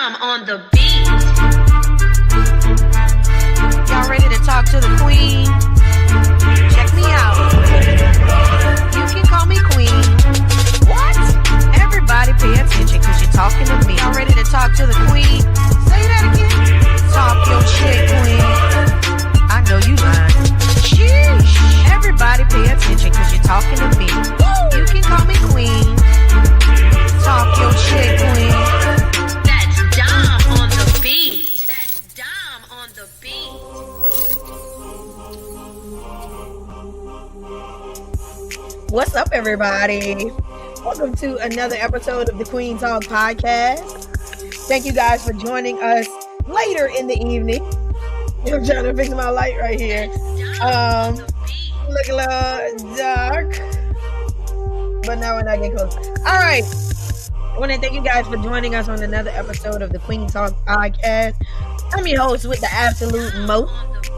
Dom on the beat. Y'all ready to talk to the queen? Check me out. You can call me queen. What? Everybody pay attention because you're talking to me. Y'all ready to talk to the queen? Say that again. Talk your shit, queen. I know you lying. Sheesh. Everybody pay attention because you're talking to me. You can call me queen. Talk your shit, queen. That's Dom on the beat. That's Dom on the beat. What's up, everybody? Welcome to another episode of the Queen Talk Podcast. Thank you guys for joining us later in the evening. I'm trying to fix my light right here. Look a little dark, but now we're not getting close. All right. I want to thank you guys for joining us on another episode of the Queen Talk Podcast. I'm your host with the absolute most.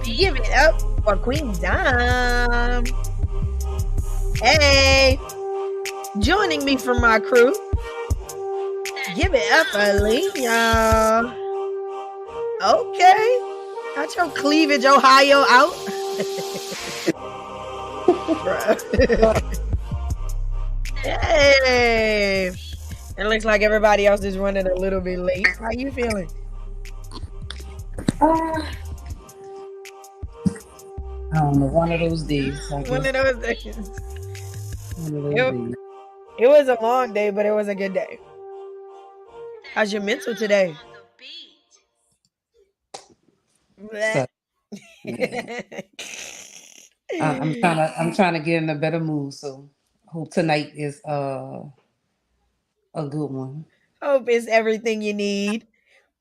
Give it up for Queen Dom. Hey, joining me from my crew. Give it up for Leah. Okay. Got your cleavage, Ohio, out. Hey. It looks like everybody else is running a little bit late. How you feeling? I don't know, one of those days. One of those days. One of those days. It was a long day, but it was a good day. How's your mental today? So, yeah. I'm trying to get in a better mood. So hope tonight is a good one. Hope it's everything you need.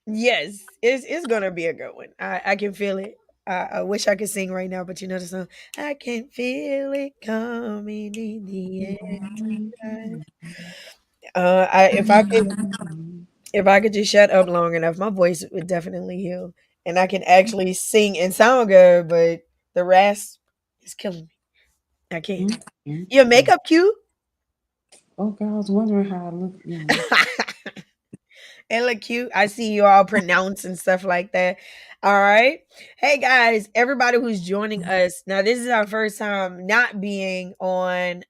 Yes, it's gonna be a good one. I can feel it. I wish I could sing right now, but you know the song. I can feel it coming in the air. If I could just shut up long enough, my voice would definitely heal, and I can actually sing and sound good. But the rasp is killing me. I can't. Your makeup cute? Oh God, I was wondering how I look. It look cute. I see you all pronounce and stuff like that. All right. Hey guys, everybody who's joining us. Now this is our first time not being on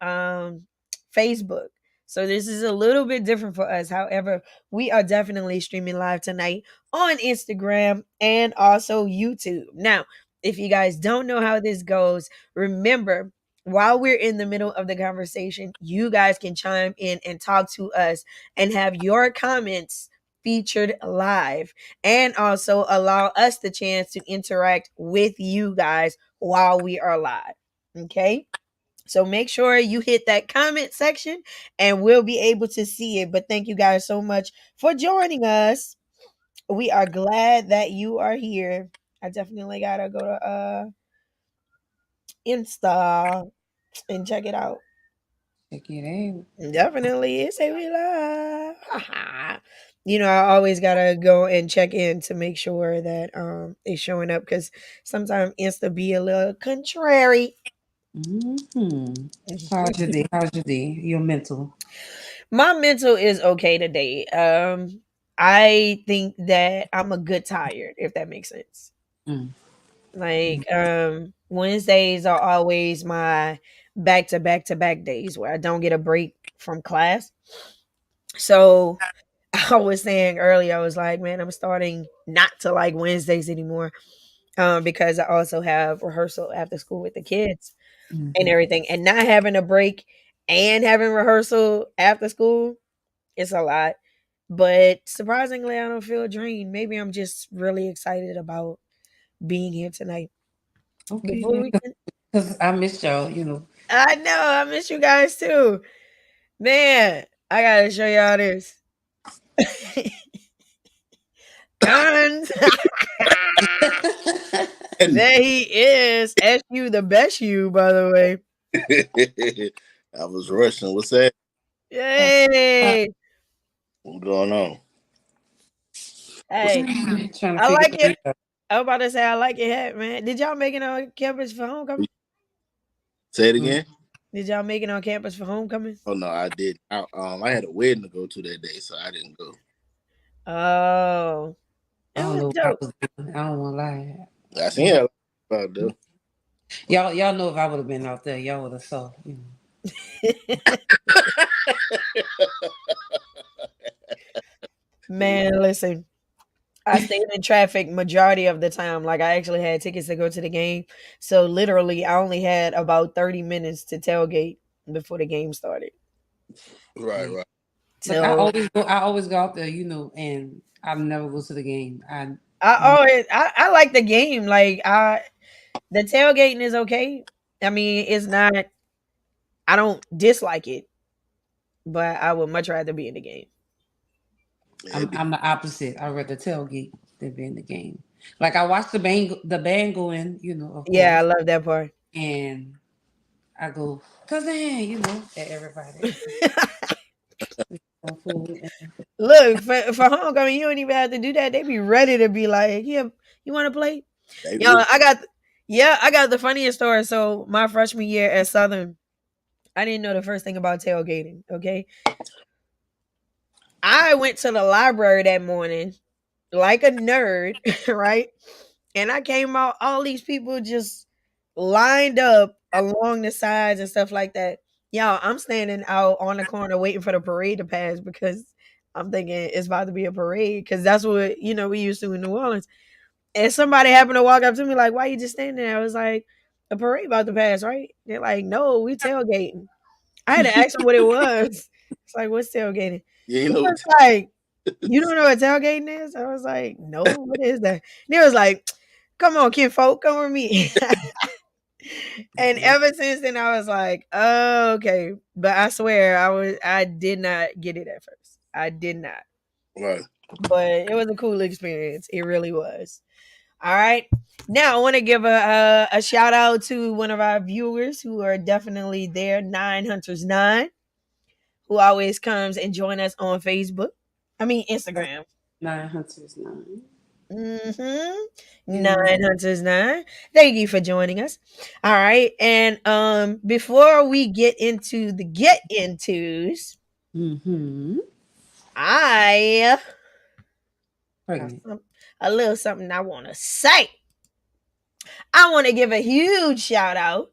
Facebook. So this is a little bit different for us. However, we are definitely streaming live tonight on Instagram and also YouTube. Now, if you guys don't know how this goes, remember while we're in the middle of the conversation, you guys can chime in and talk to us and have your comments featured live and also allow us the chance to interact with you guys while we are live. Okay. So make sure you hit that comment section and we'll be able to see it. But thank you guys so much for joining us. We are glad that you are here. I definitely gotta go to Insta and check it out. Check it out. Definitely. It's a we live. You know, I always gotta go and check in to make sure that it's showing up because sometimes Insta be a little contrary. How's your day? How's your day? Your mental? My mental is okay today. I think that I'm a good tired, if that makes sense. Like Wednesdays are always my back to back to back days where I don't get a break from class. So I was saying earlier, I was like, man, I'm starting not to like Wednesdays anymore. Because I also have rehearsal after school with the kids and everything. And not having a break and having rehearsal after school, it's a lot. But surprisingly, I don't feel drained. Maybe I'm just really excited about being here tonight. Okay, Because I missed y'all. I know I miss you guys too. Man, I gotta show y'all this. Guns. There he is. SU the best you, by the way. I was rushing. What's that? Yay. What's going on? Hey, I like it. I was about to say I like your hat, man. Did y'all make it on campus for homecoming? Say it again. Did y'all make it on campus for homecoming? Oh no, I did. I had a wedding to go to that day, so I didn't go. Oh, don't know That's if I dope. was doing. I don't want to lie. I seen that about though. Y'all know if I would have been out there, y'all would have saw. Man, listen. I stayed in traffic majority of the time. Like I actually had tickets to go to the game. So literally I only had about 30 minutes to tailgate before the game started. Right, Yeah. right. Look, So I always go out there, and I never go to the game. I like the game. Like the tailgating is okay. I mean, it's not I don't dislike it, but I would much rather be in the game. Yeah, I'm I'm the opposite. I rather tailgate than be in the game. Like I watch the band go in, of Yeah, I course, love that part. and I go cousin, at everybody. On food and Look, for homecoming, you don't even have to do that. They be ready to be like, yeah, you want to play? they Yo, really. I got the funniest story. So my freshman year at Southern, I didn't know the first thing about tailgating. Okay, I went to the library that morning like a nerd, right? And I came out, all these people just lined up along the sides and stuff like that. Y'all, I'm standing out on the corner waiting for the parade to pass because I'm thinking it's about to be a parade because that's what we used to in New Orleans. And somebody happened to walk up to me like, "Why you just standing there?" I was like, "A parade about to pass, right?" They're like, "No, we tailgating." I had to ask them what it was. It's like, "What's tailgating?" Yeah, you It know. was like, "You don't know what tailgating is?" I was like, "No, what is that?" And it was like, "Come on, kinfolk, come with me." And ever since then, I was like, "Oh, okay." But I swear, I did not get it at first. I did not, Right. but it was a cool experience. It really was. All right. Now I want to give a shout out to one of our viewers who are definitely there, 9 Hunters 9, who always comes and join us on Facebook. I mean Instagram. 9 hunters 9. Mm-hmm. And 9 Hunters 9. Thank you for joining us. All right. And before we get into the get intos, mm-hmm. I got Pregnant. a little something I want to say. I want to give a huge shout out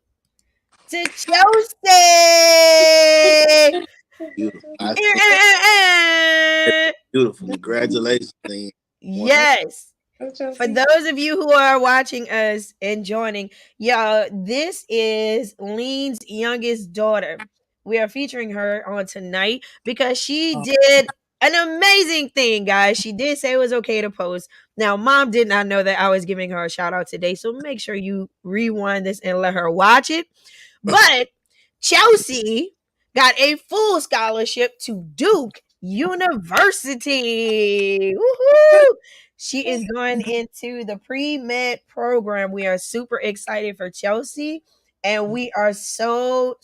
to Chelsea. Beautiful. I think that's beautiful. Congratulations. And once Yes. Oh, For Chelsea. those of you who are watching us and joining, y'all, this is Lean's youngest daughter. We are featuring her on tonight because she Oh, did an amazing thing, guys. She did say it was okay to post. Now, mom did not know that I was giving her a shout out today, so make sure you rewind this and let her watch it. But Chelsea got a full scholarship to Duke University. Woohoo! She is going into the pre-med program. We are super excited for Chelsea, and we are so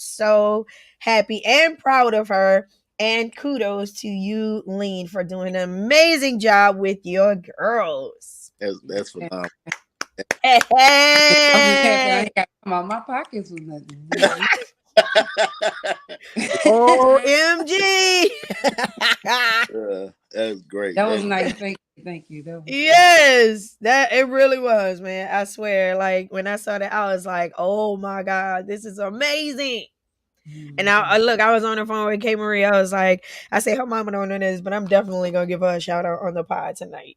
happy and proud of her. And kudos to you, Lean, for doing an amazing job with your girls. that's phenomenal. I'm just happy I Hey, ain't got to come out my pockets with nothing. OMG. That's great. That was nice. Thank you. That was nice. Yes, that it really was, man. I swear, like when I saw that, I was like, "Oh my god, this is amazing!" And I Mhm. look, I was on the phone with K Marie. I was like, "I say her mama don't know this, but I'm definitely gonna give her a shout out on the pod tonight."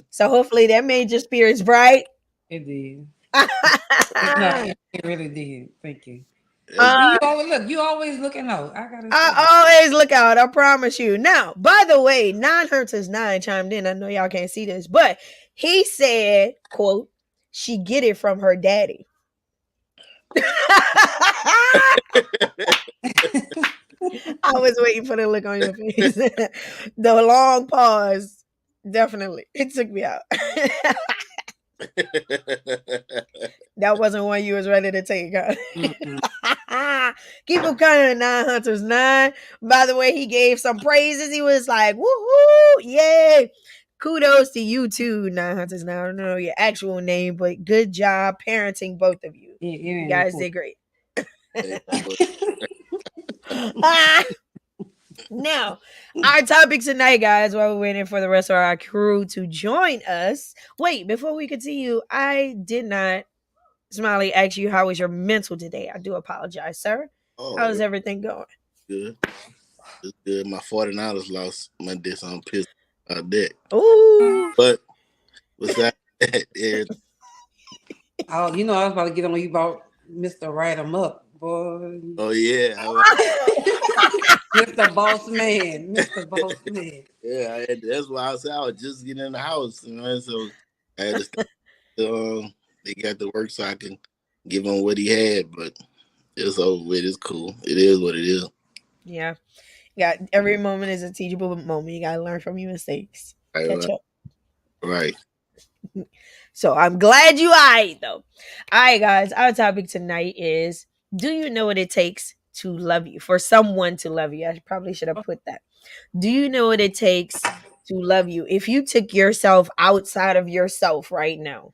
So hopefully that made your spirits bright. It did. No, I it really did. Thank you. That's See, you always look. You always looking out. I gotta say. always look out. I promise you. Now, by the way, 9 Hunters 9 chimed in. I know y'all can't see this, but he said, "quote She get it from her daddy." I was waiting for the look on your face. The long pause. Definitely. It took me out. That wasn't one you was ready to take, huh? Mm-mm. Keep him coming, 9 Hunters 9. By the way, he gave some praises. He was like, woohoo, yay. Kudos to you too, 9 Hunters 9. I don't know your actual name, but good job parenting both of you. It You ain't guys important. did great. Now, our topic tonight, guys, while we're waiting for the rest of our crew to join us. Wait, before we continue, I did not, Smiley, ask you how was your mental today. I do apologize, sir. Oh, How's everything going? good. It's good. My 49ers lost Monday, so I'm pissed about that. Ooh. But besides that, Oh, I was about to get on you about Mr. Write 'em Up, boy. oh yeah, Mr. Boss Man. Mr. Boss Man. yeah. That's why I said I was just getting in the house, so I had to stay they got to work so I can give him what he had, but it's over with. It's cool. It is what it is. Yeah. Every moment is a teachable moment. You gotta learn from your mistakes. Catch up. Right. So I'm glad you alright though. All right, guys. Our topic tonight is: do you know what it takes to love you? For someone to love you. I probably should have put that. Do you know what it takes to love you? If you took yourself outside of yourself right now,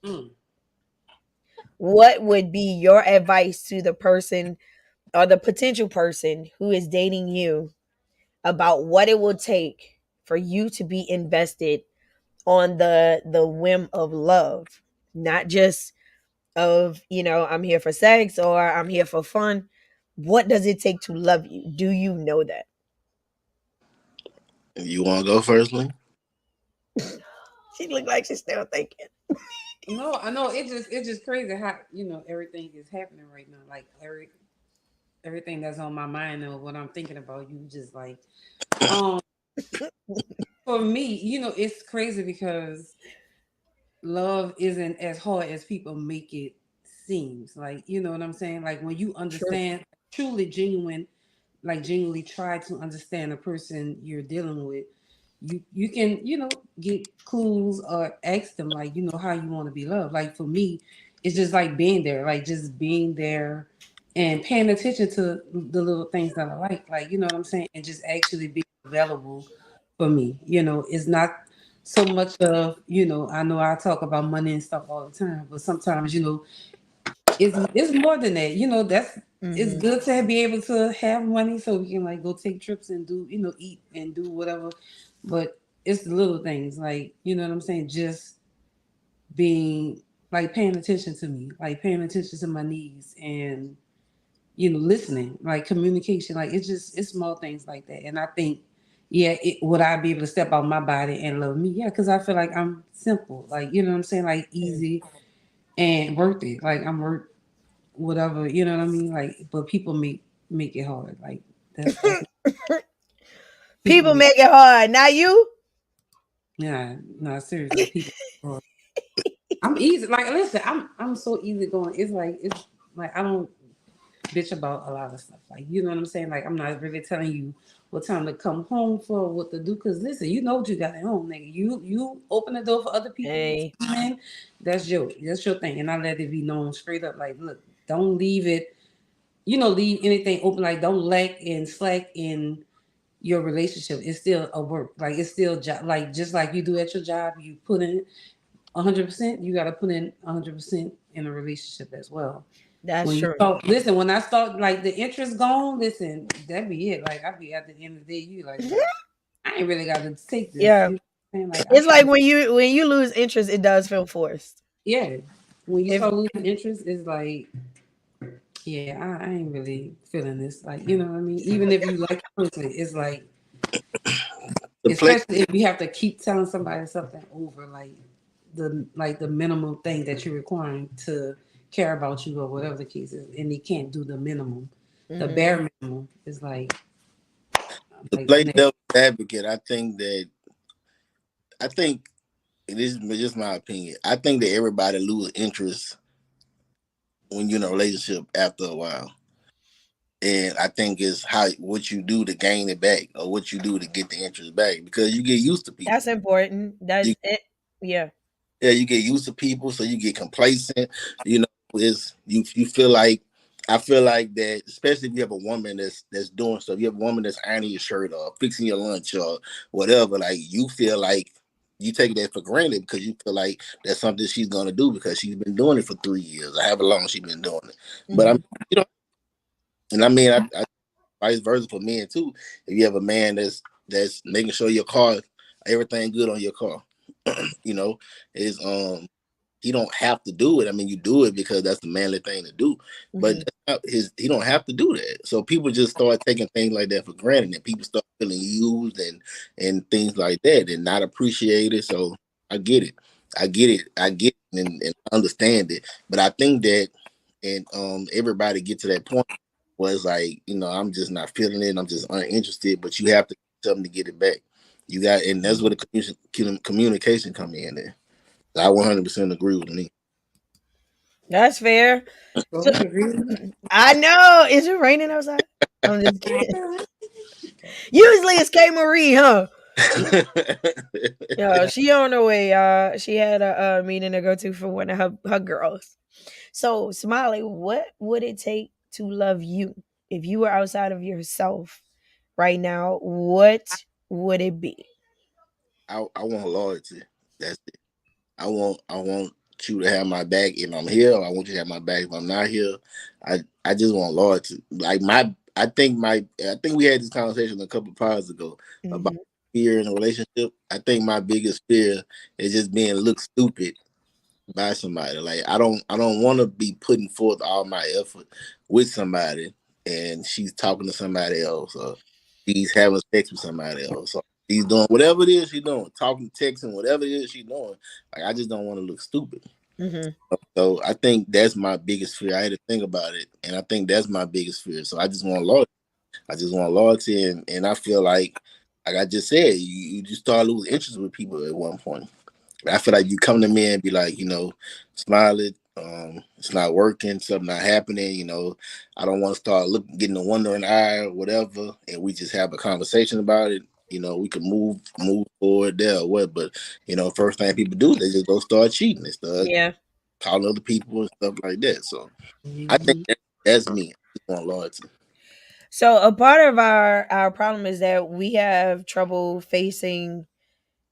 what would be your advice to the person or the potential person who is dating you about what it will take for you to be invested on the whim of love, not just of, I'm here for sex or I'm here for fun. What does it take to love you? Do you know that? You want to go first, Lee? She looked like she's still thinking. No, I know it's just crazy how everything is happening right now. Like everything that's on my mind and what I'm thinking about, you just like for me, it's crazy because love isn't as hard as people make it seems. Like, you know what I'm saying? Like when you understand truly genuine, like genuinely try to understand the person you're dealing with, you can, get clues or ask them like, how you want to be loved. Like for me, it's just like being there, like just being there and paying attention to the little things that I like, you know what I'm saying? And just actually being available for me. It's not so much of, I know I talk about money and stuff all the time, but sometimes, it's more than that. That's it's good to be able to have money so we can like go take trips and do, eat and do whatever. But it's the little things, like, you know what I'm saying? Just being like paying attention to me, like paying attention to my needs and listening, like communication. Like it's small things like that. And I think, yeah, would I be able to step out my body and love me? Yeah, because I feel like I'm simple, like, you know what I'm saying, like easy and worth it. Like I'm worth whatever, you know what I mean? Like, but people make it hard. Like that's People make it hard. Not you? yeah, no, seriously, people. I'm easy. Like, listen, I'm so easy going. It's like I don't bitch about a lot of stuff. Like, you know what I'm saying? Like, I'm not really telling you what time to come home for, what to do. Cause listen, you know what you got at home, nigga. You open the door for other people. Hey. That's your thing, and I let it be known straight up. Like, look, don't leave it. Leave anything open. Like, don't lack and slack in your relationship. It's still a work. Like, it's still job. Like, just like you do at your job, you put in 100%. You got to put in 100% in a relationship as well. That's When you true. start, listen, when I start like the interest gone, listen, that be it. Like I be at the end of the day, you like, I ain't really got to take this. Yeah. You know what I'm saying? Like, It's like when you lose interest, it does feel forced. yeah, when you If start losing interest, it's like, yeah, I ain't really feeling this. Like, you know what I mean? Even if you like the person, it's like, especially if you have to keep telling somebody something over, like the minimum thing that you're requiring to care about you or whatever the case is, and they can't do the minimum, the bare minimum is like. To play devil's advocate, I think this is just my opinion. I think that everybody loses interest when you're in a relationship after a while. And I think it's what you do to gain it back or what you do to get the interest back, because you get used to people. that's important. That's it. Yeah. Yeah, you get used to people, so you get complacent. It's you feel like, I feel like that, especially if you have a woman that's doing stuff. You have a woman that's ironing your shirt or fixing your lunch or whatever. Like, you feel like you take that for granted because you feel like that's something she's gonna do because she's been doing it for 3 years or however long she's been doing it. But and I mean, vice versa for men too. If you have a man that's making sure your car, everything good on your car, you know, is he don't have to do it. I mean, you do it because that's the manly thing to do, but he don't have to do that. So people just start taking things like that for granted, and people start feeling used and things like that, and not appreciated. So I get it, and understand it. But I think that, and everybody get to that point was like, I'm just not feeling it. I'm just uninterested. But you have to do something to get it back. You got, and that's where the communication come in there. I 100% agree with me. That's fair. So, I know. Is it raining outside? I'm just kidding. Usually it's K Marie, huh? Yeah, she on her way. She had a meeting to go to for one of her girls. So, Smiley, what would it take to love you if you were outside of yourself right now? What would it be? I want loyalty. That's it. I want you to have my back if I'm here. I want you to have my back if I'm not here. I just want loyalty. Like I think we had this conversation a couple of pods ago about fear in a relationship. I think my biggest fear is just being looked stupid by somebody. Like I don't want to be putting forth all my effort with somebody and she's talking to somebody else, or she's having sex with somebody else, or she's doing whatever it is she's doing, talking, texting, whatever it is she's doing. Like I just don't want to look stupid. So I think that's my biggest fear. I had to think about it, and I think that's my biggest fear. So I just want loyalty. And I feel like I just said, you just start losing interest with people at one point. I feel like you come to me and be like, smile it. It's not working, something not happening. I don't want to start getting a wondering eye or whatever, and we just have a conversation about it. We can move forward there or what. But first thing people do, they just go start cheating. They start calling other people and stuff like that. So I think that's me. I just want loyalty. So a part of our problem is that we have trouble facing,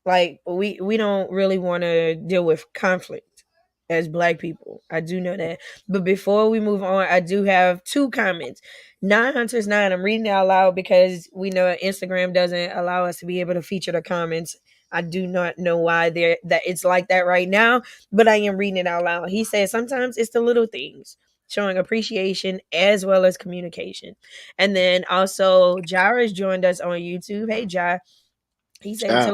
like we don't really want to deal with conflict as Black people. I do know that. But before we move on, I do have two comments. 9 Hunters 9, I'm reading it out loud because we know Instagram doesn't allow us to be able to feature the comments. I do not know why that it's like that right now, but I am reading it out loud. He says sometimes it's the little things, showing appreciation as well as communication. And then also Jara's joined us on YouTube. Hey Jara. He said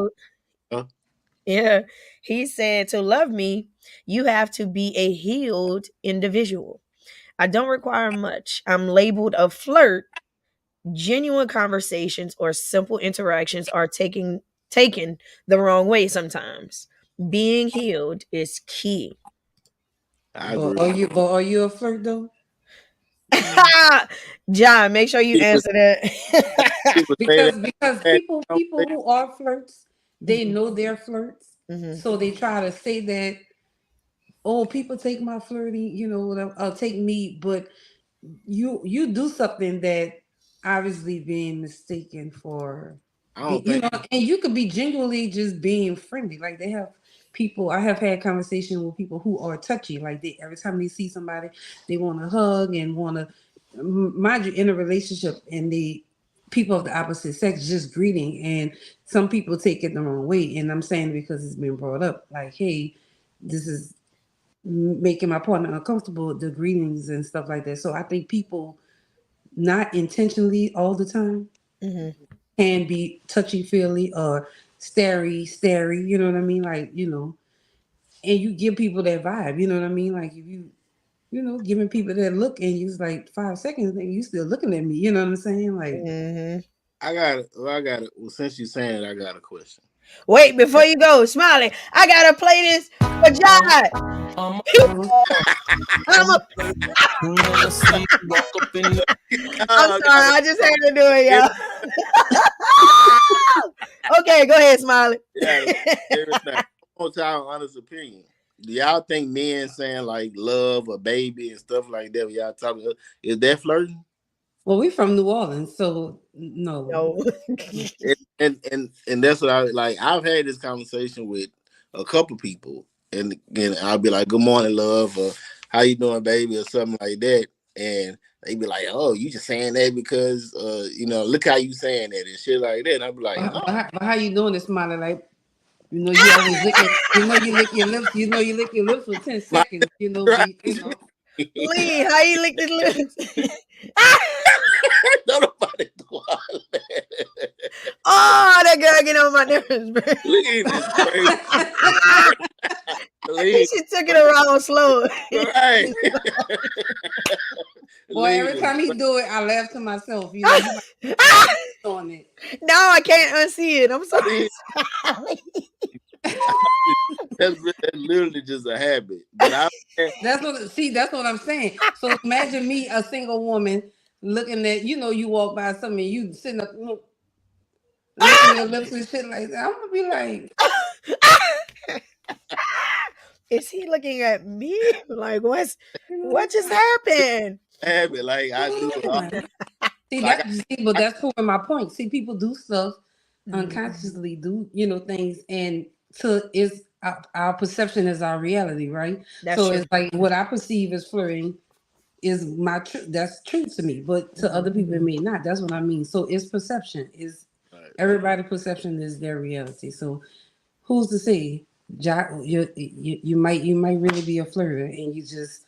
yeah. He said, to love me, you have to be a healed individual. I don't require much. I'm labeled a flirt. Genuine conversations or simple interactions are taken the wrong way sometimes. Being healed is key. I agree. Are you a flirt though? John, make sure you answer that. People say Because that. people who are flirts, they know they're flirts, so they try to say that, oh, people take my flirting, whatever, take me, but you do something that obviously being mistaken for, I don't think. and you could be genuinely just being friendly. Like they have people, I have had conversations with people who are touchy. Like they, every time they see somebody, they want to hug and want to, mind you, in a relationship, and the people of the opposite sex just greeting, and some people take it the wrong way. And I'm saying because it's been brought up, like, hey, this is making my partner uncomfortable, the greetings and stuff like that. So I think people, not intentionally all the time, can be touchy feely or starey, you know what I mean? Like, and you give people that vibe, you know what I mean? Like if giving people that look and you was like 5 seconds, then you still looking at me, you know what I'm saying? Like I got it. Well, since you're saying it, I got a question. Wait, before you go, Smiley, I gotta play this for John. I'm sorry, I just had to do it, y'all. Okay, go ahead, Smiley. Yeah, everything. What's y'all honest opinion? Do y'all think men saying like love or baby and stuff like that when y'all talking, is that flirting? well, we from New Orleans, so no. No. And that's what I like. I've had this conversation with a couple people, and I'll be like, "Good morning, love," or "How you doing, baby," or something like that. and they be like, "Oh, you just saying that because look how you saying that and shit like that." And I be like, "No." But how you doing this, Smiley? Like, you always licking. You lick your lips. You lick your lips for 10 My seconds. right. Lee, how you lick his lips? Don't nobody do all that. Oh, that girl get on my nerves, bro. Lean is crazy. Lean, She took it around slow. right. Boy, Lean every is time he crazy. do it, I laugh to myself. You might on it. Now I can't unsee it. I'm sorry. That's literally just a habit. But That's what I'm saying. So imagine me, a single woman, looking at, you walk by something, you sitting up, licking your lips and shit like that. I'm gonna be like, Is he looking at me? Like, what just happened? habit, like I do it all. Like but that's proving my point. See, people do stuff Mhm. unconsciously, do things, and it's our perception is our reality, right? That's So true. it's like what I perceive as flirting is my truth. That's true to me, but to other people it may not. That's what I mean. So it's perception. Is everybody's perception is their reality. So who's to say? You might really be a flirter, and you just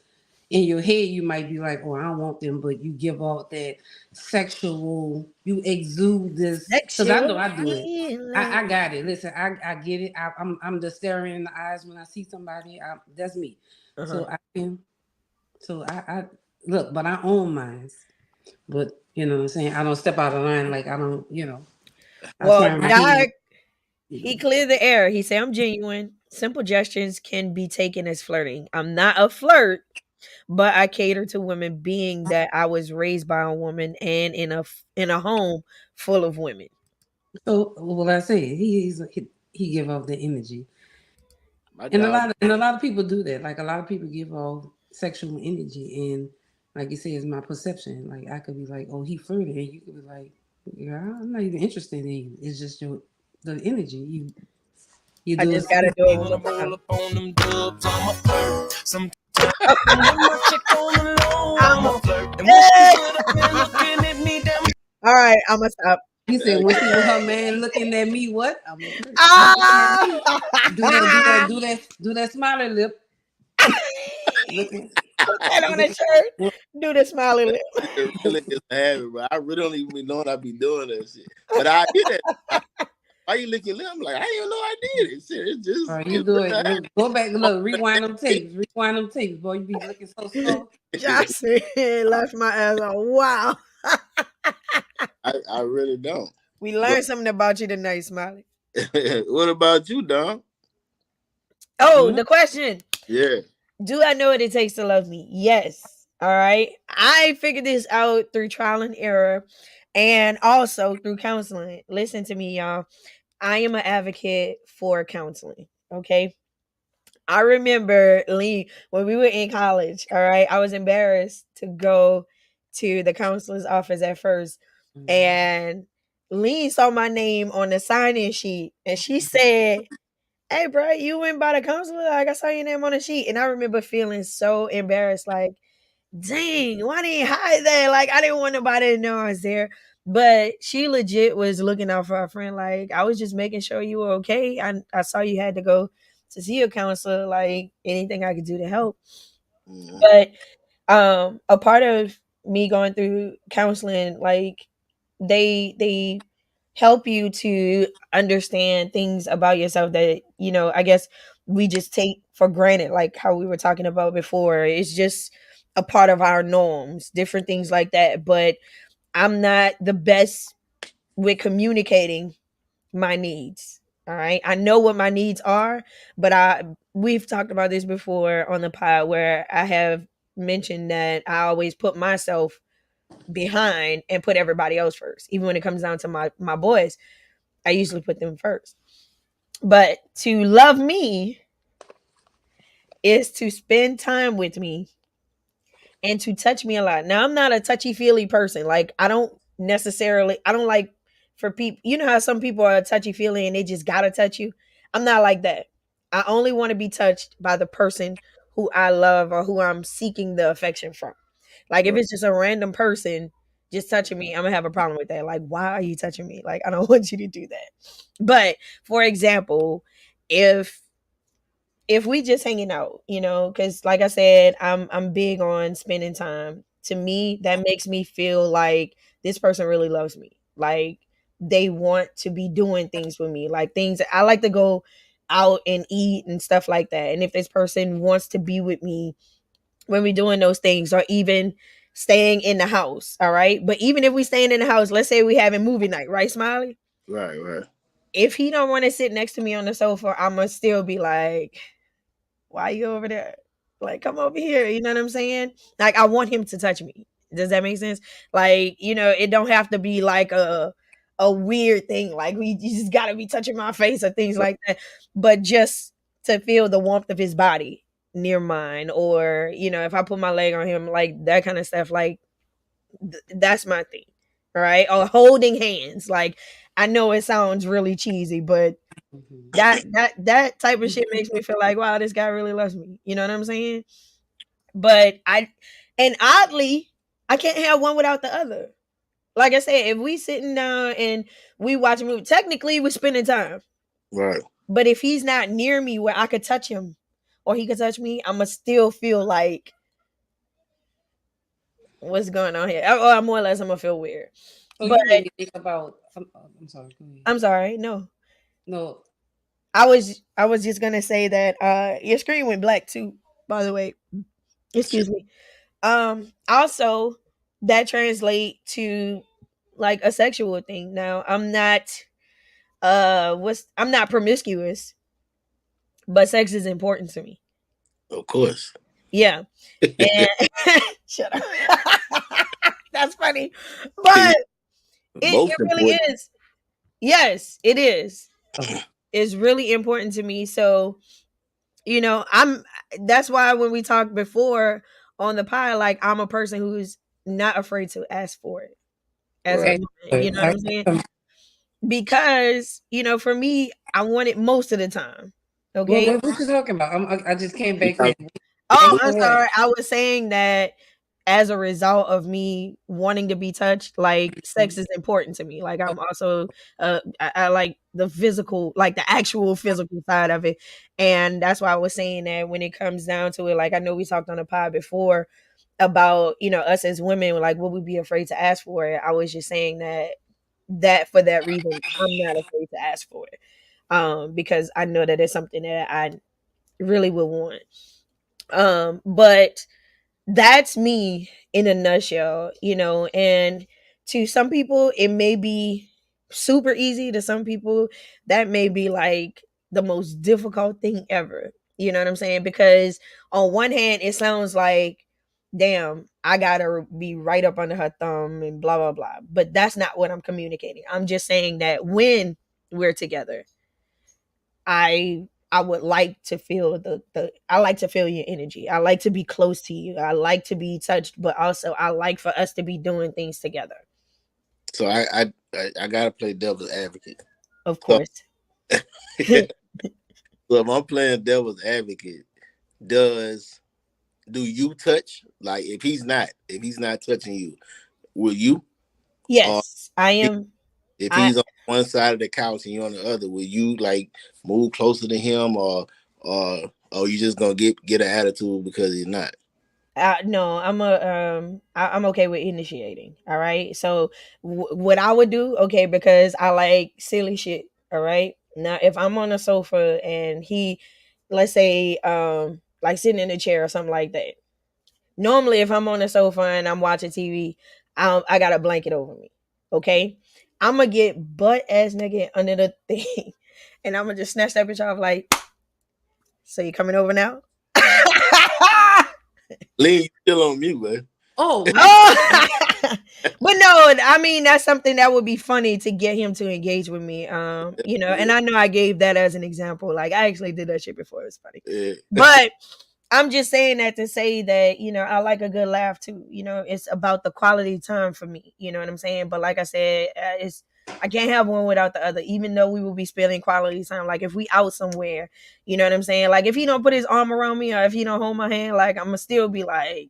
in your head you might be like, oh, I don't want them, but you give off that sexual. You exude this because I know I do it. I got it. Listen, I get it. I'm just staring in the eyes when I see somebody. That's me. So I can. So I look, but I own mine. But you know what I'm saying? I don't step out of line like I don't, I Well, turn my head. Doc, he cleared the air. He said, I'm genuine. Simple gestures can be taken as flirting. I'm not a flirt, but I cater to women, being that I was raised by a woman and in a home full of women. So well I say he give off the energy. my And dog. a lot of people do that. Like a lot of people give off sexual energy, and like you say, it's my perception. Like I could be like, "Oh, he flirted," and you could be like, "Yeah, I'm not even interested in you. It's just the energy you I do just it." gotta do it one more time. I'm a All right, I'm gonna stop. He said when she with her man looking at me, what? I'm a flirt. Ah! Do that smiley lip. Looking. Put that on a shirt. Do the smiley lip. It really is a habit, bro. I really don't even be knowing I be doing that shit. But I did that. Why you licking lip? I'm like, I didn't even know I did it. Shit, it's just All right, you do it. Look, go back. Look, rewind them tapes. Rewind them tapes, boy. You be looking so slow. Johnson left my ass on. Wow. I really don't. We learned something about you tonight, Smiley. What about you, Dom? Oh, the question. Yeah. Do I know what it takes to love me? Yes. All right. I figured this out through trial and error and also through counseling. Listen to me, y'all. I am an advocate for counseling. Okay. I remember Lee when we were in college. All right. I was embarrassed to go to the counselor's office at first. And Lee saw my name on the sign-in sheet and she said, hey, bro, you went by the counselor? Like, I saw your name on the sheet. And I remember feeling so embarrassed, like, dang, why didn't you hide that? Like, I didn't want nobody to know I was there. But she legit was looking out for her friend. Like, I was just making sure you were okay. I saw you had to go to see a counselor. Like, anything I could do to help. Mm-hmm. But a part of me going through counseling, like, they help you to understand things about yourself that I guess we just take for granted, like how we were talking about before. It's just a part of our norms, different things like that. But I'm not the best with communicating my needs. All right, I know what my needs are, but we've talked about this before on the pod where I have mentioned that I always put myself behind and put everybody else first. Even when it comes down to my boys, I usually put them first. But to love me is to spend time with me and to touch me a lot. Now, I'm not a touchy feely person. Like, I don't like for people, you know how some people are touchy feely and they just gotta touch you. I'm not like that. I only want to be touched by the person who I love or who I'm seeking the affection from. Like if Right. it's just a random person just touching me, I'm gonna have a problem with that. Like, why are you touching me? Like, I don't want you to do that. But for example, if we just hanging out, because like I said, I'm big on spending time. To me, that makes me feel like this person really loves me. Like they want to be doing things with me, like things I like to go out and eat and stuff like that. And if this person wants to be with me when we're doing those things, or even staying in the house, all right. But even if we staying in the house, let's say we having movie night, right, Smiley? Right. Right. If he don't want to sit next to me on the sofa, I'ma still be like, why you over there? Like, come over here. You know what I'm saying? Like, I want him to touch me. Does that make sense? Like, it don't have to be like a weird thing. Like, you just gotta be touching my face or things Right. like that. But just to feel the warmth of his body near mine, or if I put my leg on him, like that kind of stuff. Like, that's my thing. Right? Or holding hands. Like, I know it sounds really cheesy, but Mhm. that type of shit makes me feel like, wow, this guy really loves me. You know what I'm saying? But and oddly, I can't have one without the other. Like I said, if we sitting down and we watch a movie, technically we're spending time. Right. But if he's not near me where I could touch him or he could touch me, I'ma still feel like, what's going on here? Or more or less, I'm gonna feel weird. So But you made me think about. I'm sorry. Go ahead. I'm sorry, no. No. I was just gonna say that your screen went black too, by the way. Excuse me. Also, that translate to like a sexual thing. Now, I'm not promiscuous, but sex is important to me. Of course. Yeah. And shut up. That's funny. But it Most really important. is. Yes, it is. It's really important to me. So, I'm that's why when we talked before on the pod, like I'm a person who's not afraid to ask for it as a Right. woman. You know what I'm saying? Because, for me, I want it most of the time. Okay. What you talking about? I just came We back talk- in. Oh, Ask I'm for what? sorry. I was saying that as a result of me wanting to be touched, like sex is important to me. Like I'm also I like the physical, like the actual physical side of it. And that's why I was saying that when it comes down to it, like I know we talked on the pod before about, us as women, like would we be afraid to ask for it? I was just saying that for that reason, I'm not afraid to ask for it. Because I know that it's something that I really would want. But that's me in a nutshell, and to some people it may be super easy, to some people that may be like the most difficult thing ever. You know what I'm saying? Because on one hand it sounds like, damn, I gotta be right up under her thumb and blah blah blah. But that's not what I'm communicating. I'm just saying that when we're together, I would like to feel the I like to feel your energy. I like to be close to you. I like to be touched, but also I like for us to be doing things together. So I gotta play devil's advocate. Of So, course. so if I'm playing devil's advocate, does do you touch? Like if he's not touching you, will you? Or Yes, I am. if I he's on one side of the couch and you're on the other, will you like move closer to him, or you just gonna get an attitude because he's not? no, I'm okay with initiating. All right. So what I would do, okay, because I like silly shit. All right. Now, if I'm on a sofa and he, let's say, like sitting in a chair or something like that. Normally, if I'm on the sofa and I'm watching TV, I got a blanket over me. Okay, I'm gonna get butt ass naked under the thing, and I'm gonna just snatch that bitch off. Like, so you coming over now? Lee, you still on mute, man. Oh, Oh, but no, I mean that's something that would be funny to get him to engage with me. And I know I gave that as an example. Like I actually did that shit before. It was funny, Yeah. but I'm just saying that to say that, I like a good laugh too. It's about the quality time for me. You know what I'm saying? But like I said, I can't have one without the other, even though we will be spending quality time. Like if we out somewhere, you know what I'm saying? Like if he don't put his arm around me or if he don't hold my hand, like I'm gonna still be like,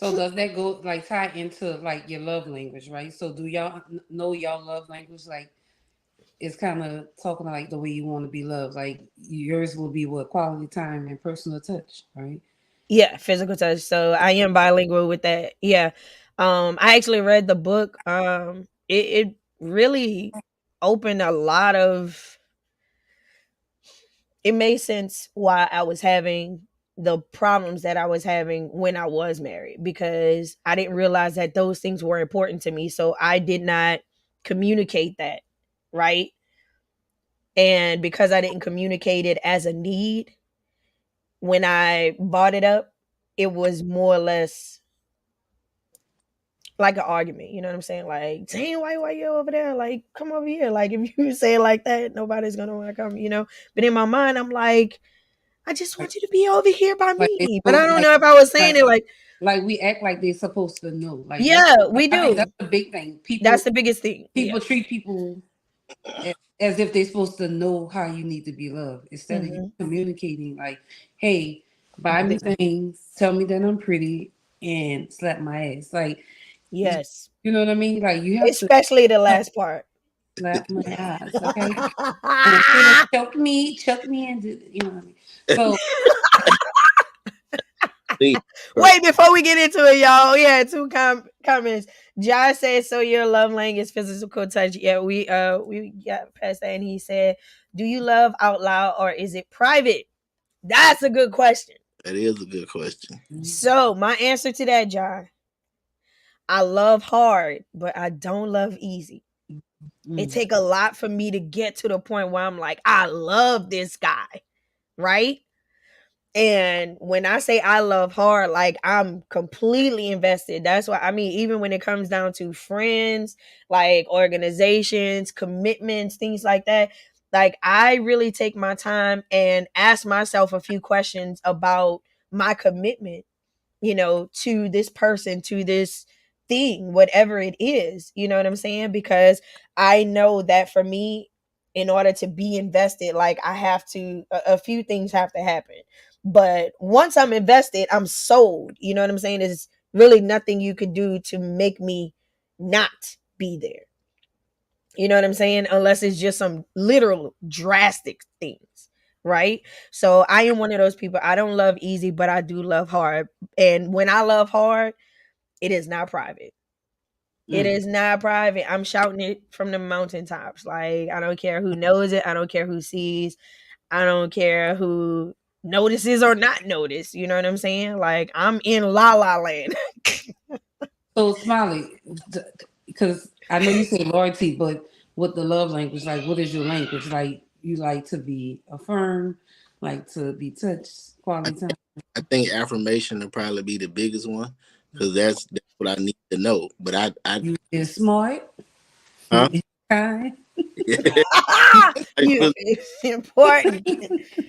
So does that go like tie into like your love language, right? So do y'all know y'all love language? Like it's kind of talking like the way you want to be loved. Like yours will be what quality time and personal touch, right? Yeah, physical touch. So I am bilingual with that. Yeah. I actually read the book. It really opened a lot of it made sense why I was having the problems that I was having when I was married because I didn't realize that those things were important to me. So I did not communicate that, right? And because I didn't communicate it as a need, when I brought it up, it was more or less like an argument. You know what I'm saying? Like, dang, why you over there? Like, come over here. Like, if you say it like that, nobody's gonna want to come. But in my mind, I'm like, I just want you to be over here by Like they me. But I supposed don't know if I was saying like it like, like we act like they're supposed to know. Like yeah, we I think do. that's the big thing. That's the biggest thing. Yeah. People treat people as if they're supposed to know how you need to be loved instead of you Hmm. communicating like, hey, buy me things, tell me that I'm pretty, and slap my ass. Like, Yes. you know what I mean? Like, you have to Especially the last part. slap my ass, okay? And you know, choke me, and you know what I mean. So, See, Wait, before we get into it, y'all. Yeah, two comments. Josh said, "So your love language is physical touch." Yeah, we got past that, and he said, "Do you love out loud or is it private?" That's a good question. that is a good question. So my answer to that, John, I love hard, but I don't love easy. It mm, take a lot for me to get to the point where I'm like, I love this guy, right? And when I say I love hard, like I'm completely invested. That's why I mean, even when it comes down to friends, like organizations, commitments, things like that, like I really take my time and ask myself a few questions about my commitment, to this person, to this thing, whatever it is. You know what I'm saying? Because I know that for me, in order to be invested, like I have to, a few things have to happen. But once I'm invested, I'm sold. You know what I'm saying? There's really nothing you could do to make me not be there. You know what I'm saying? Unless it's just some literal drastic things, right? So I am one of those people. I don't love easy, but I do love hard. And when I love hard, it is not private. It mm. is not private. I'm shouting it from the mountaintops. Like I don't care who knows it. I don't care who sees. I don't care who notices or not notice. You know what I'm saying? Like I'm in la la land. So, Smiley, because I know you say loyalty, but what the love language, like, what is your language? Like, you like to be affirmed, like to be touched, I quality time. I think affirmation will probably be the biggest one because that's what I need to know. But I You is smart, you huh? is kind, I You it's important.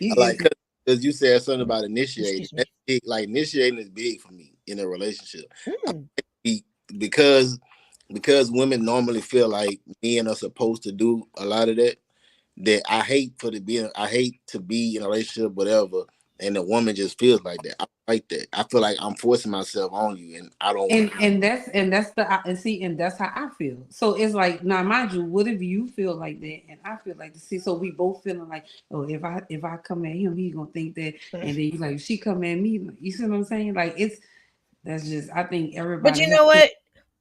you like is. because you said something about initiating. Excuse me. That's big. Like initiating is big for me in a relationship. Mm, Be- because women normally feel like men are supposed to do a lot of that. That I hate to be in a relationship, whatever, and the woman just feels like that. I don't like that. I feel like I'm forcing myself on you, and I don't. And that's how I feel. So it's like now, mind you, what if you feel like that and I feel like this? See, so we both feeling like, oh, if I come at him, he gonna think that, and mm. then you like she come at me. You see what I'm saying? Like it's that's just I think But everybody you has know to. what?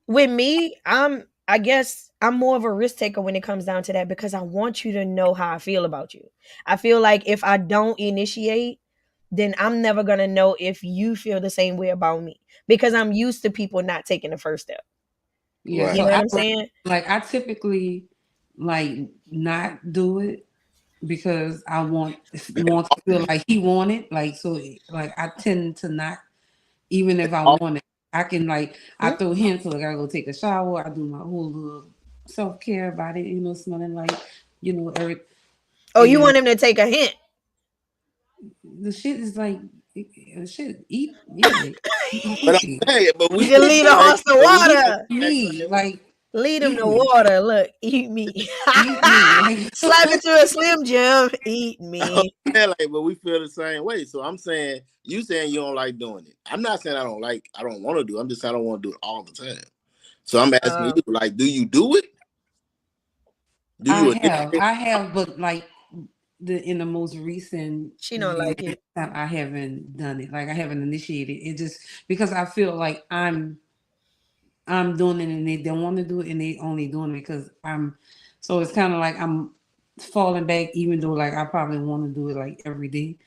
With me, I guess I'm more of a risk taker when it comes down to that because I want you to know how I feel about you. I feel like if I don't initiate, then I'm never gonna know if you feel the same way about me because I'm used to people not taking the first step. Yeah, Right. You so know what I'm saying? I typically like not do it because I want to feel like he wanted. Like so, like I tend to not even if I want it. I can like I Hmm? throw hints like I gotta go take a shower. I do my whole little self care about it. You know, smelling like every Oh, you and want him to take a hint? the shit is like shit. Eat yeah. But I'm saying, but You we can lead a like, horse to but we Eat water. me like like. Lead him Eat to me. water. Look, eat me. Eat me. Like, Slap into a Slim Jim. Eat me. Yeah, like, but we feel the same way. So I'm saying, you saying you don't like doing it. I'm not saying I don't want to do it. I'm just saying I don't want to do it all the time. So I'm asking you, like, do you do it? Do you initiate? I have, but like in the most recent She don't year, like it. I haven't done it. Like I haven't initiated it. Just because I feel like I'm doing it and they don't want to do it and they only doing it because I'm. So it's kind of like I'm falling back, even though like I probably want to do it like every day.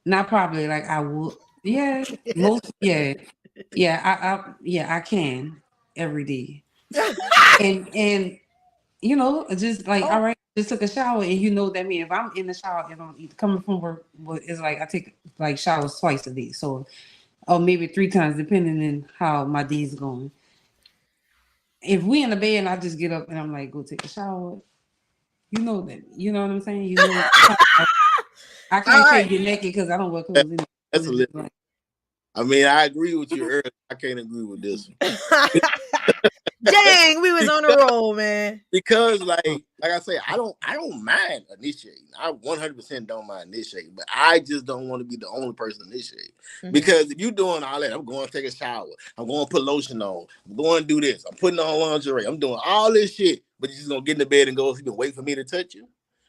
Not probably like I would. Yeah, most. Yeah, yeah. I can every day. And you know, just like all Oh, right, just took a shower, and you know that mean if I'm in the shower and I'm coming from work, but it's like I take like showers twice a day, so or maybe 3 times depending on how my day's going. If we in the bed and I just get up and I'm like go take a shower, you know that you know what I'm saying. You know, I all can't say right. get naked because I don't wear clothes anymore. That's a It's just little. I mean, I agree with you earlier. I can't agree with this one. Dang, we was on a roll, man. Because like I say, I don't mind initiating. I 100% don't mind initiating, but I just don't want to be the only person initiating. Mhm. Because if you doing all that, I'm going to take a shower. I'm going to put lotion on. I'm going to do this. I'm putting on lingerie. I'm doing all this shit, but you just gonna get in the bed and go sleep and wait for me to touch you.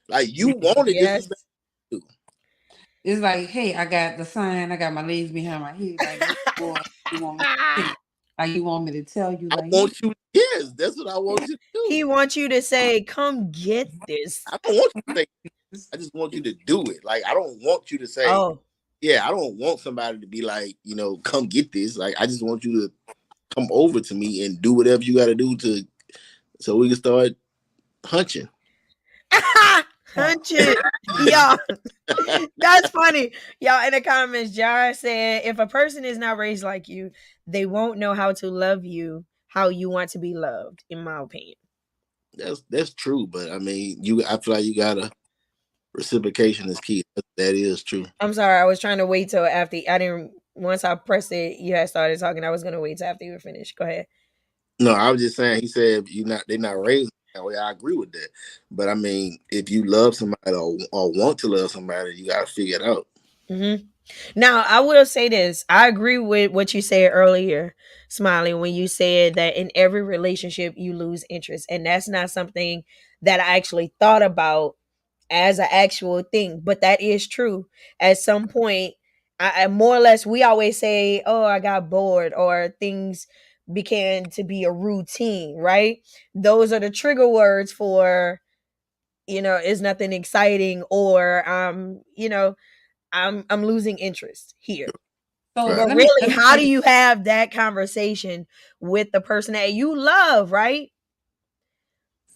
Like you want it just Yes. as bad as you. it's like, hey, I got the sign, I got my legs behind my head. Like, what you want me to say? Like, you want me to tell you, I like, hey, want you. Yes, that's what I want you to He do. wants you to say, "Come get this." I don't want you to say. I just want you to do it. Like I don't want you to say. Oh, Yeah, I don't want somebody to be like, come get this. Like, I just want you to come over to me and do whatever you got to do so we can start hunching. hunch it, y'all. That's funny, y'all. In the comments, Jar said, "If a person is not raised like you, they won't know how to love you how you want to be loved." In my opinion, That's true, but I mean, I feel like you gotta reciprocation is key. That is true. I'm sorry. I was trying to wait till after I didn't. Once I pressed it, you had started talking. I was gonna wait till after you were finished. Go ahead. No, I was just saying. He said they're not raised that way. I agree with that, but I mean, if you love somebody or want to love somebody, you gotta figure it out. Mm-hmm. Now, I will say this. I agree with what you said earlier, Smiley, when you said that in every relationship you lose interest. And that's not something that I actually thought about as an actual thing, but that is true. At some point, I more or less, we always say, "Oh, I got bored," or things began to be a routine, right? Those are the trigger words for, is nothing exciting, or, I'm losing interest here. so Right. But let really, me how tell do you. you have that conversation with the person that you love, right?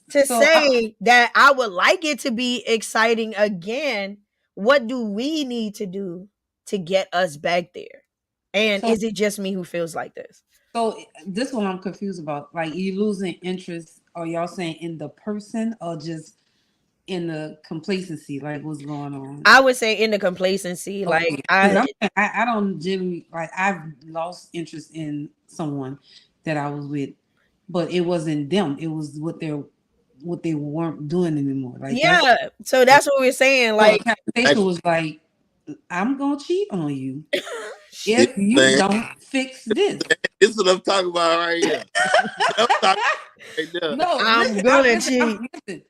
To So say that I would like it to be exciting again, what do we need to do to get us back there? And so is it just me who feels like this? so this one I'm confused about. Like, you losing interest, or y'all saying in the person, or just in the complacency? Like, what's going on? I would say in the complacency, like Okay, because I I don't generally like I've lost interest in someone that I was with, but it wasn't them. It was what they weren't doing anymore. Like that's yeah. So that's what we're saying. so the Like conversation was like, I'm gonna cheat on you This if you thing, don't fix this. this is what I'm talking about right here. I'm talking right there. No, I'm listen, gonna cheat. listen.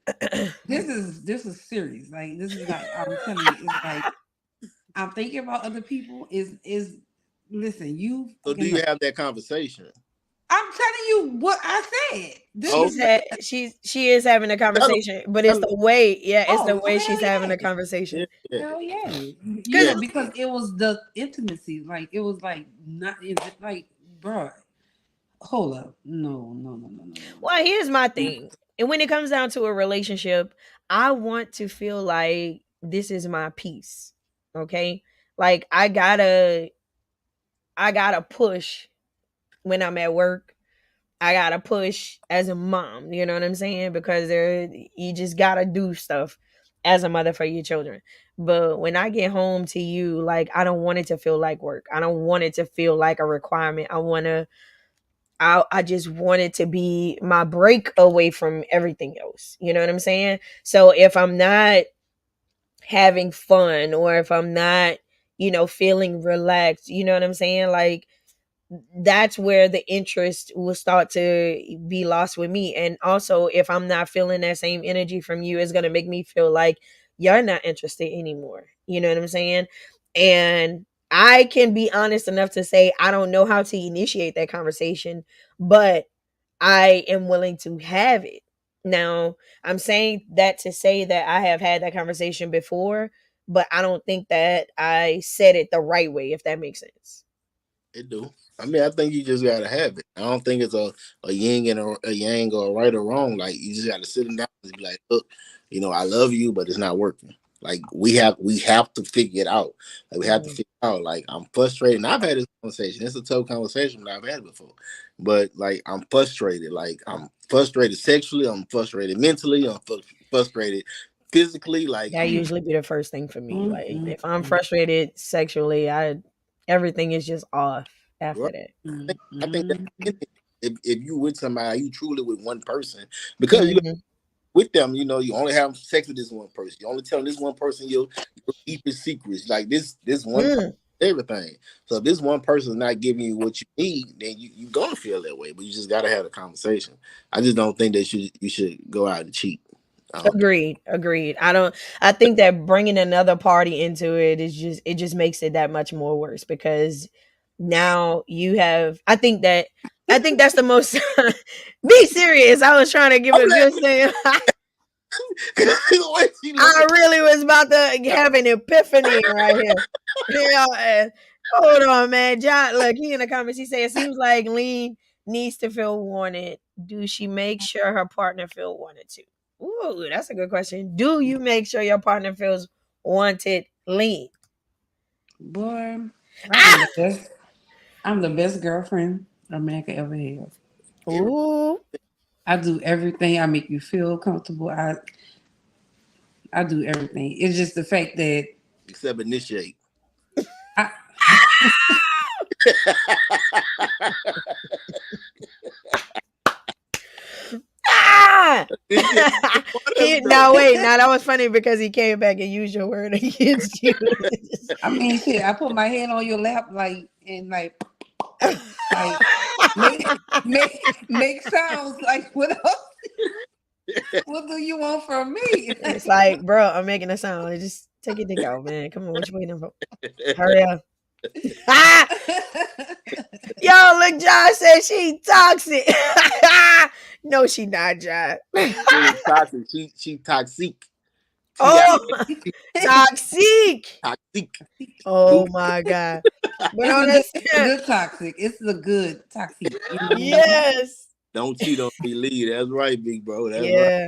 This is serious. Like this is not. I'm telling you, it's like I'm thinking about other people. Is listen, you So do fucking you know. have that conversation? I'm telling you what I said. This Oh, is She is having a tell conversation, but it's tell the way, yeah, it's the oh way hell she's having a yeah. conversation. yeah, yeah, Hell yeah. You yeah. know, because it was the intimacy. Like it was like not like bro. Hold up. No. Well, here's my thing. And when it comes down to a relationship, I want to feel like this is my peace. Okay? Like I gotta push when I'm at work. I gotta push as a mom, you know what I'm saying? Because you just gotta do stuff as a mother for your children. But when I get home to you, like I don't want it to feel like work. I don't want it to feel like a requirement. I wanna I just wanted to be my break away from everything else. You know what I'm saying? So if I'm not having fun, or if I'm not, feeling relaxed, you know what I'm saying? Like, that's where the interest will start to be lost with me. And also, if I'm not feeling that same energy from you, it's going to make me feel like you're not interested anymore. You know what I'm saying? And I can be honest enough to say I don't know how to initiate that conversation, but I am willing to have it. Now, I'm saying that to say that I have had that conversation before, but I don't think that I said it the right way, if that makes sense. It do. I mean, I think you just gotta have it. I don't think it's a yin and a yang or a right or wrong. Like you just gotta sit them down and be like, look, I love you, but it's not working. Like we have to figure it out. Like we have to Mhm. figure out. Like I'm frustrated. And I've had this conversation. It's a tough conversation, but I've had it before. But like I'm frustrated. Like I'm frustrated sexually. I'm frustrated mentally. I'm frustrated physically. Like That I'm usually be the first thing for me. Mm, Like mm, if I'm mm, frustrated sexually, I everything is just off after right. that. mm, I think that mm. if you with somebody, you truly with one person because you Hmm. with them, you only have sex with this one person. You only telling this one person your deepest secrets. Like this one person, Mm, everything. So if this one person is not giving you what you need, then you gonna feel that way. But you just gotta have a conversation. I just don't think that you should go out and cheat. Um, agreed. Agreed. I think that bringing another party into it is just makes it that much more worse, because now you have. I think that's the most. Be serious. I was trying to give I'm a glad good thing. the way she I looking. really was about to have an epiphany right here. Hold on, man. John, look, he in the comments. He said, "It seems like Lean needs to feel wanted. Do she make sure her partner feel wanted too?" Ooh, that's a good question. Do you make sure your partner feels wanted, Lean? Boy, I am Ah! the best. I'm the best girlfriend a man could ever have. Every Ooh. I do everything. I make you feel comfortable. I do everything. It's just the fact that except initiate. I Ah! Initiate. Whatever Now though. wait, now that was funny because he came back and used your word against you. I mean shit. I put my head on your lap like make sounds like what else? What do you want from me? It's like, bro, I'm making a sound. Just take your dick out, man. Come on, what you waiting for? Hurry up. Ah! Yo, look, John said she toxic. No, she not, John. She ain't toxic. She toxic. T I Oh, toxic. toxic. Oh Boo. my god. But It's on a good, this, it's a good toxic. It's a good toxic. You know what I mean? yes, Don't cheat on me, Lee. That's right, big bro. That's right. yeah,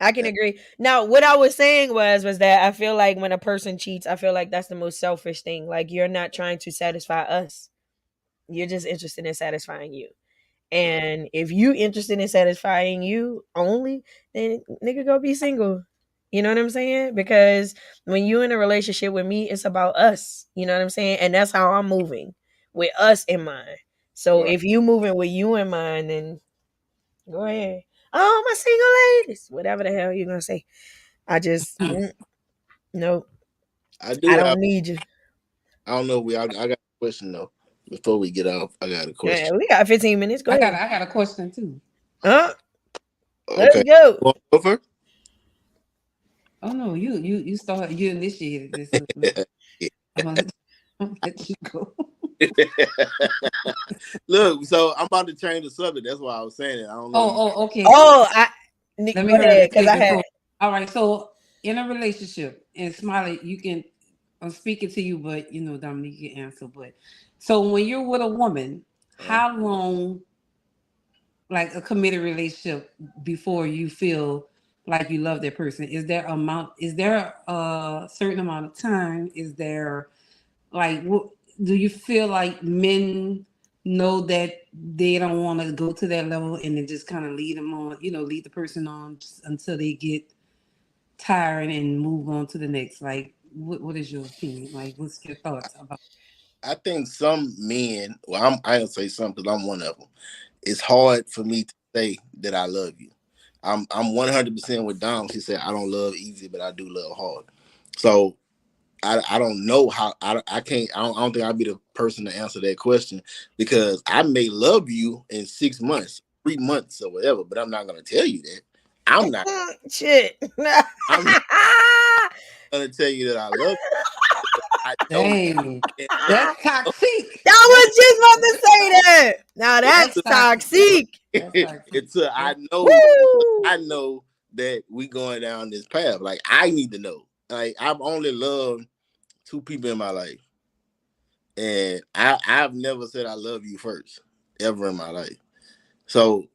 I can agree. Now, what I was saying was that I feel like when a person cheats, I feel like that's the most selfish thing. Like you're not trying to satisfy us. You're just interested in satisfying you. And if you interested in satisfying you only, then nigga go be single. You know what I'm saying? Because when you in a relationship with me, it's about us. You know what I'm saying? And that's how I'm moving, with us in mind. So Right. if you moving with you in mind, then go ahead. Oh, my single ladies, whatever the hell you're gonna say. I just no, I I do have. don't need you. I don't know. I got a question though. Before we get off, I got a Yeah, question. we got 15 minutes. Go ahead. I got a question too. Huh? Let's Okay. go. Want to go first? Oh no, you initiated this. So I'm gonna, I'm gonna let you go. Look, so I'm about to change the subject. That's why I was saying it. I don't know. You Okay. Oh, Let me go hurry up ahead, and because say I it had. before. All right. So in a relationship, and Smiley, you can. I'm speaking to you, but Dominique can answer. But so when you're with a woman, uh, how long, like a committed relationship, before you feel like you love that person? Is there a certain amount of time? Is there like what do you feel like men know that they don't want to go to that level and then just kind of lead them on, lead the person on just until they get tired and move on to the next? Like what is your opinion? Like what's your thoughts about? I think some men, well, I don't say some because I'm one of them. It's hard for me to say that I love you. I'm 100% with Dom. She said I don't love easy, but I do love hard. So I don't know how I can't I don't think I'll be the person to answer that question because I may love you in 6 months, 3 months or whatever, but I'm not gonna tell you that. I'm not Shit. I'm not gonna tell you that I love you. I know Dang, and that's toxic. I was just about to say that. Now That's that's toxic. toxic. That's toxic. until Woo. I know that we going down this path. Like I need to know. Like I've only loved two people in my life. And I've never said I love you first ever in my life. So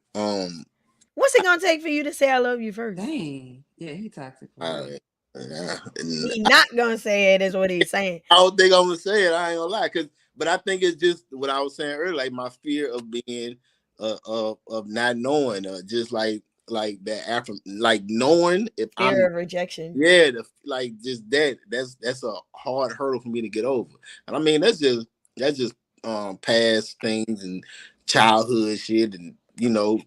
What's it gonna take for you to say I love you first? Dang, yeah, he toxic for real. I, He not gonna say it is what he's saying. I don't think I'm gonna say it. I ain't gonna lie, but I think it's just what I was saying earlier, like my fear of being, of not knowing, just like that after, like knowing if Fear I'm, of rejection. yeah, like just that's a hard hurdle for me to get over. And I mean that's just past things and childhood shit and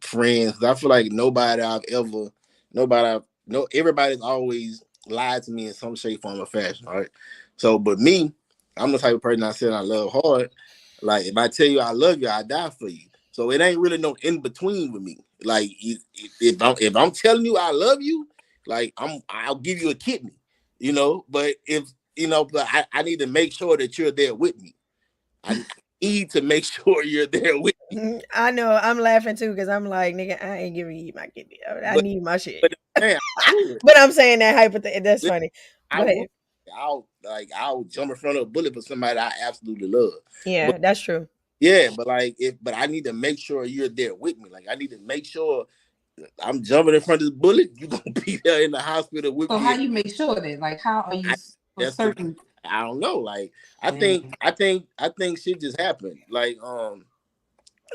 friends. I feel like no everybody's always lied to me in some shape, form, or fashion. All right. So, but me, I'm the type of person I said I love hard. Like if I tell you I love you, I die for you. So it ain't really no in between with me. Like if I'm telling you I love you, like I'll give you a kidney, But I need to make sure that you're there with me. I need to make sure you're there with me. I know. I'm laughing too because I'm like, nigga, I ain't giving you my kidney. I But need my shit. but man, I would. But I'm saying that hypothetical. That's funny. I Go would. ahead. I'll jump in front of a bullet for somebody I absolutely love. But Yeah, that's true. yeah, but I need to make sure you're there with me. Like I need to make sure I'm jumping in front of this bullet. You're gonna be there in the hospital with So how me. you make sure that? Like, how are you I, for that's the certain? I don't know. Like Dang. I think shit just happened. Like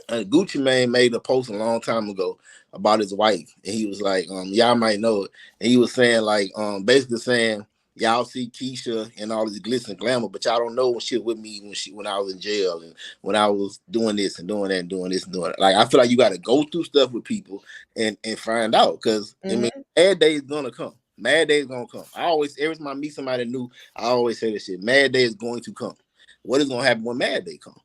Gucci Mane made a post a long time ago about his wife, and he was like, y'all might know it, and he was saying like, basically saying, y'all see Keisha and all this glitz and glamour, but y'all don't know when she was with me when I was in jail and when I was doing this and doing that and doing this and doing that. Like I feel like you got to go through stuff with people and find out because I mean, Hmm. mad days gonna come. Mad days gonna come. I always every time I meet somebody new, I always say this shit. Mad day is going to come. What is gonna happen when mad day come?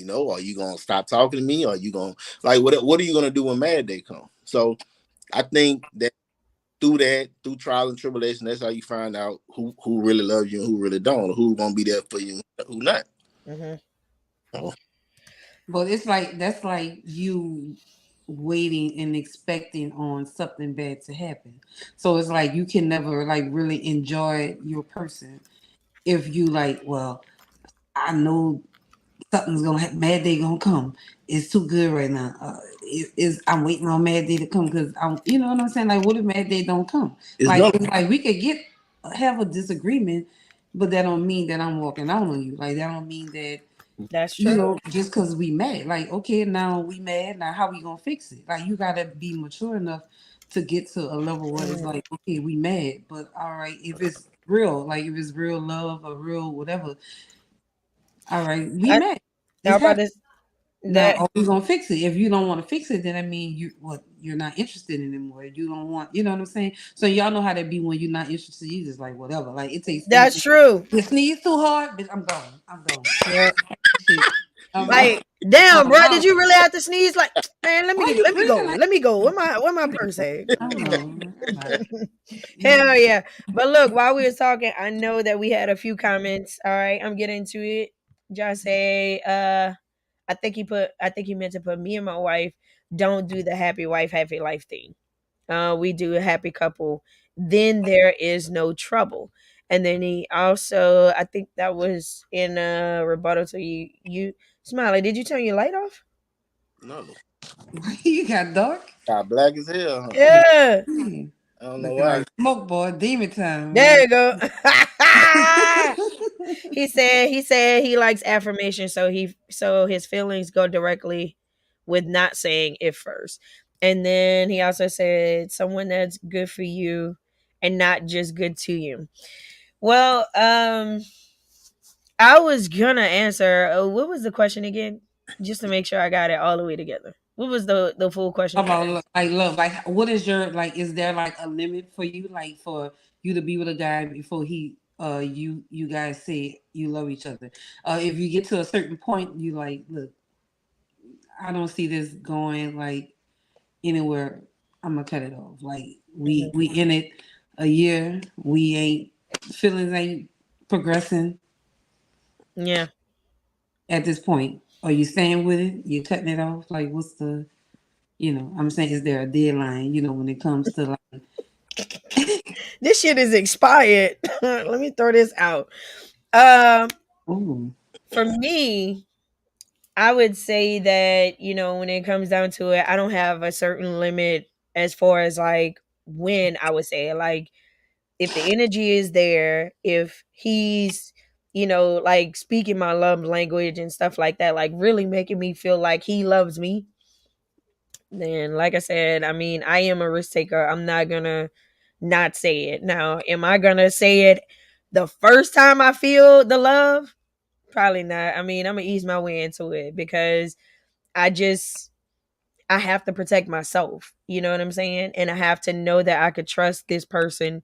Are you gonna stop talking to me? Or are you gonna like what are you gonna do when mad day come? So I think that through trial and tribulation, that's how you find out who really loves you and who really don't, or who's gonna be there for you, who not. Hmm. Oh, But it's like that's like you waiting and expecting on something bad to happen. So it's like you can never like really enjoy your person if you like, well, I know something's gonna happen. Mad day gonna come. It's too good right now. I'm waiting on Mad Day to come because you know what I'm saying. Like, what if Mad Day don't come? it's Like, no, it's like we could have a disagreement, but that don't mean that I'm walking out on you. Like, that don't mean that That's true. just because we mad. Like, okay, now we mad. Now how we gonna fix it? Like, you gotta be mature enough to get to a level where it's Mm. like, okay, we mad, but all right, if it's real, like if it's real love or real whatever, all right, we I, mad. I It's about happening. to Now, that are we gonna fix it? If you don't want to fix it, then I mean you're not interested anymore. You don't want, you know what I'm saying? So y'all know how that be when you're not interested. You just like whatever. Like it takes that's anything. true. You sneeze too hard, bitch. I'm gone. I'm gone. Yeah. Shit. she's I'm like, out. Like, damn, I'm bro, did out. you really have to sneeze? Like, man, Why you let me go. grinning like Let me go. Where my purse at? I don't know. I'm out. You know. Hell yeah. But look, while we was talking, I know that we had a few comments. All right, I'm getting to it. Just say, I think he meant to put me and my wife don't do the happy wife, happy life thing. We do a happy couple. Then there is no trouble. And then he also, I think that was in a rebuttal to you Smiley, did you turn your light off? no, You got dark. got black as hell, huh? Yeah. Hmm. I don't know Looking why. like smoke boy, demon time, There man. you go. He said he likes affirmation, so his feelings go directly with not saying it first. And then he also said someone that's good for you and not just good to you. Well, I was gonna answer. What was the question again? Just to make sure I got it all the way together. What was the full question? About like love, like what is your like? Is there like a limit for you, like for you to be with a guy before he you guys say you love each other? If you get to a certain point, you like, look, I don't see this going like anywhere. I'm gonna cut it off. Like Mhm. we in it a year, we ain't feelings ain't progressing Yeah. at this point. Are you staying with it? You cutting it off? Like what's the I'm saying, is there a deadline, when it comes to like This shit is expired. Let me throw this out. Um, oh for me, I would say that, when it comes down to it, I don't have a certain limit as far as like when I would say it. Like, if the energy is there, if he's, like speaking my love language and stuff like that, like really making me feel like he loves me, then like I said, I mean, I am a risk taker. I'm not gonna not say it. Now, am I gonna say it the first time I feel the love? Probably not. I mean, I'm gonna ease my way into it because I just I have to protect myself. You know what I'm saying? And I have to know that I could trust this person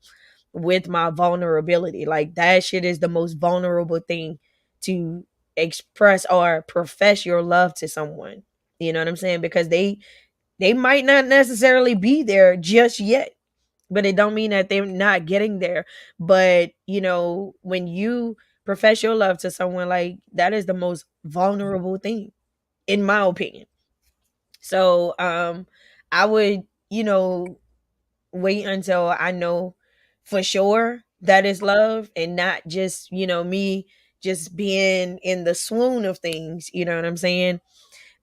with my vulnerability. Like that shit is the most vulnerable thing to express or profess your love to someone. You know what I'm saying? Because they might not necessarily be there just yet, but it don't mean that they're not getting there. But when you profess your love to someone, like that is the most vulnerable thing in my opinion. So I would wait until I know for sure that is love and not just me just being in the swoon of things, you know what I'm saying,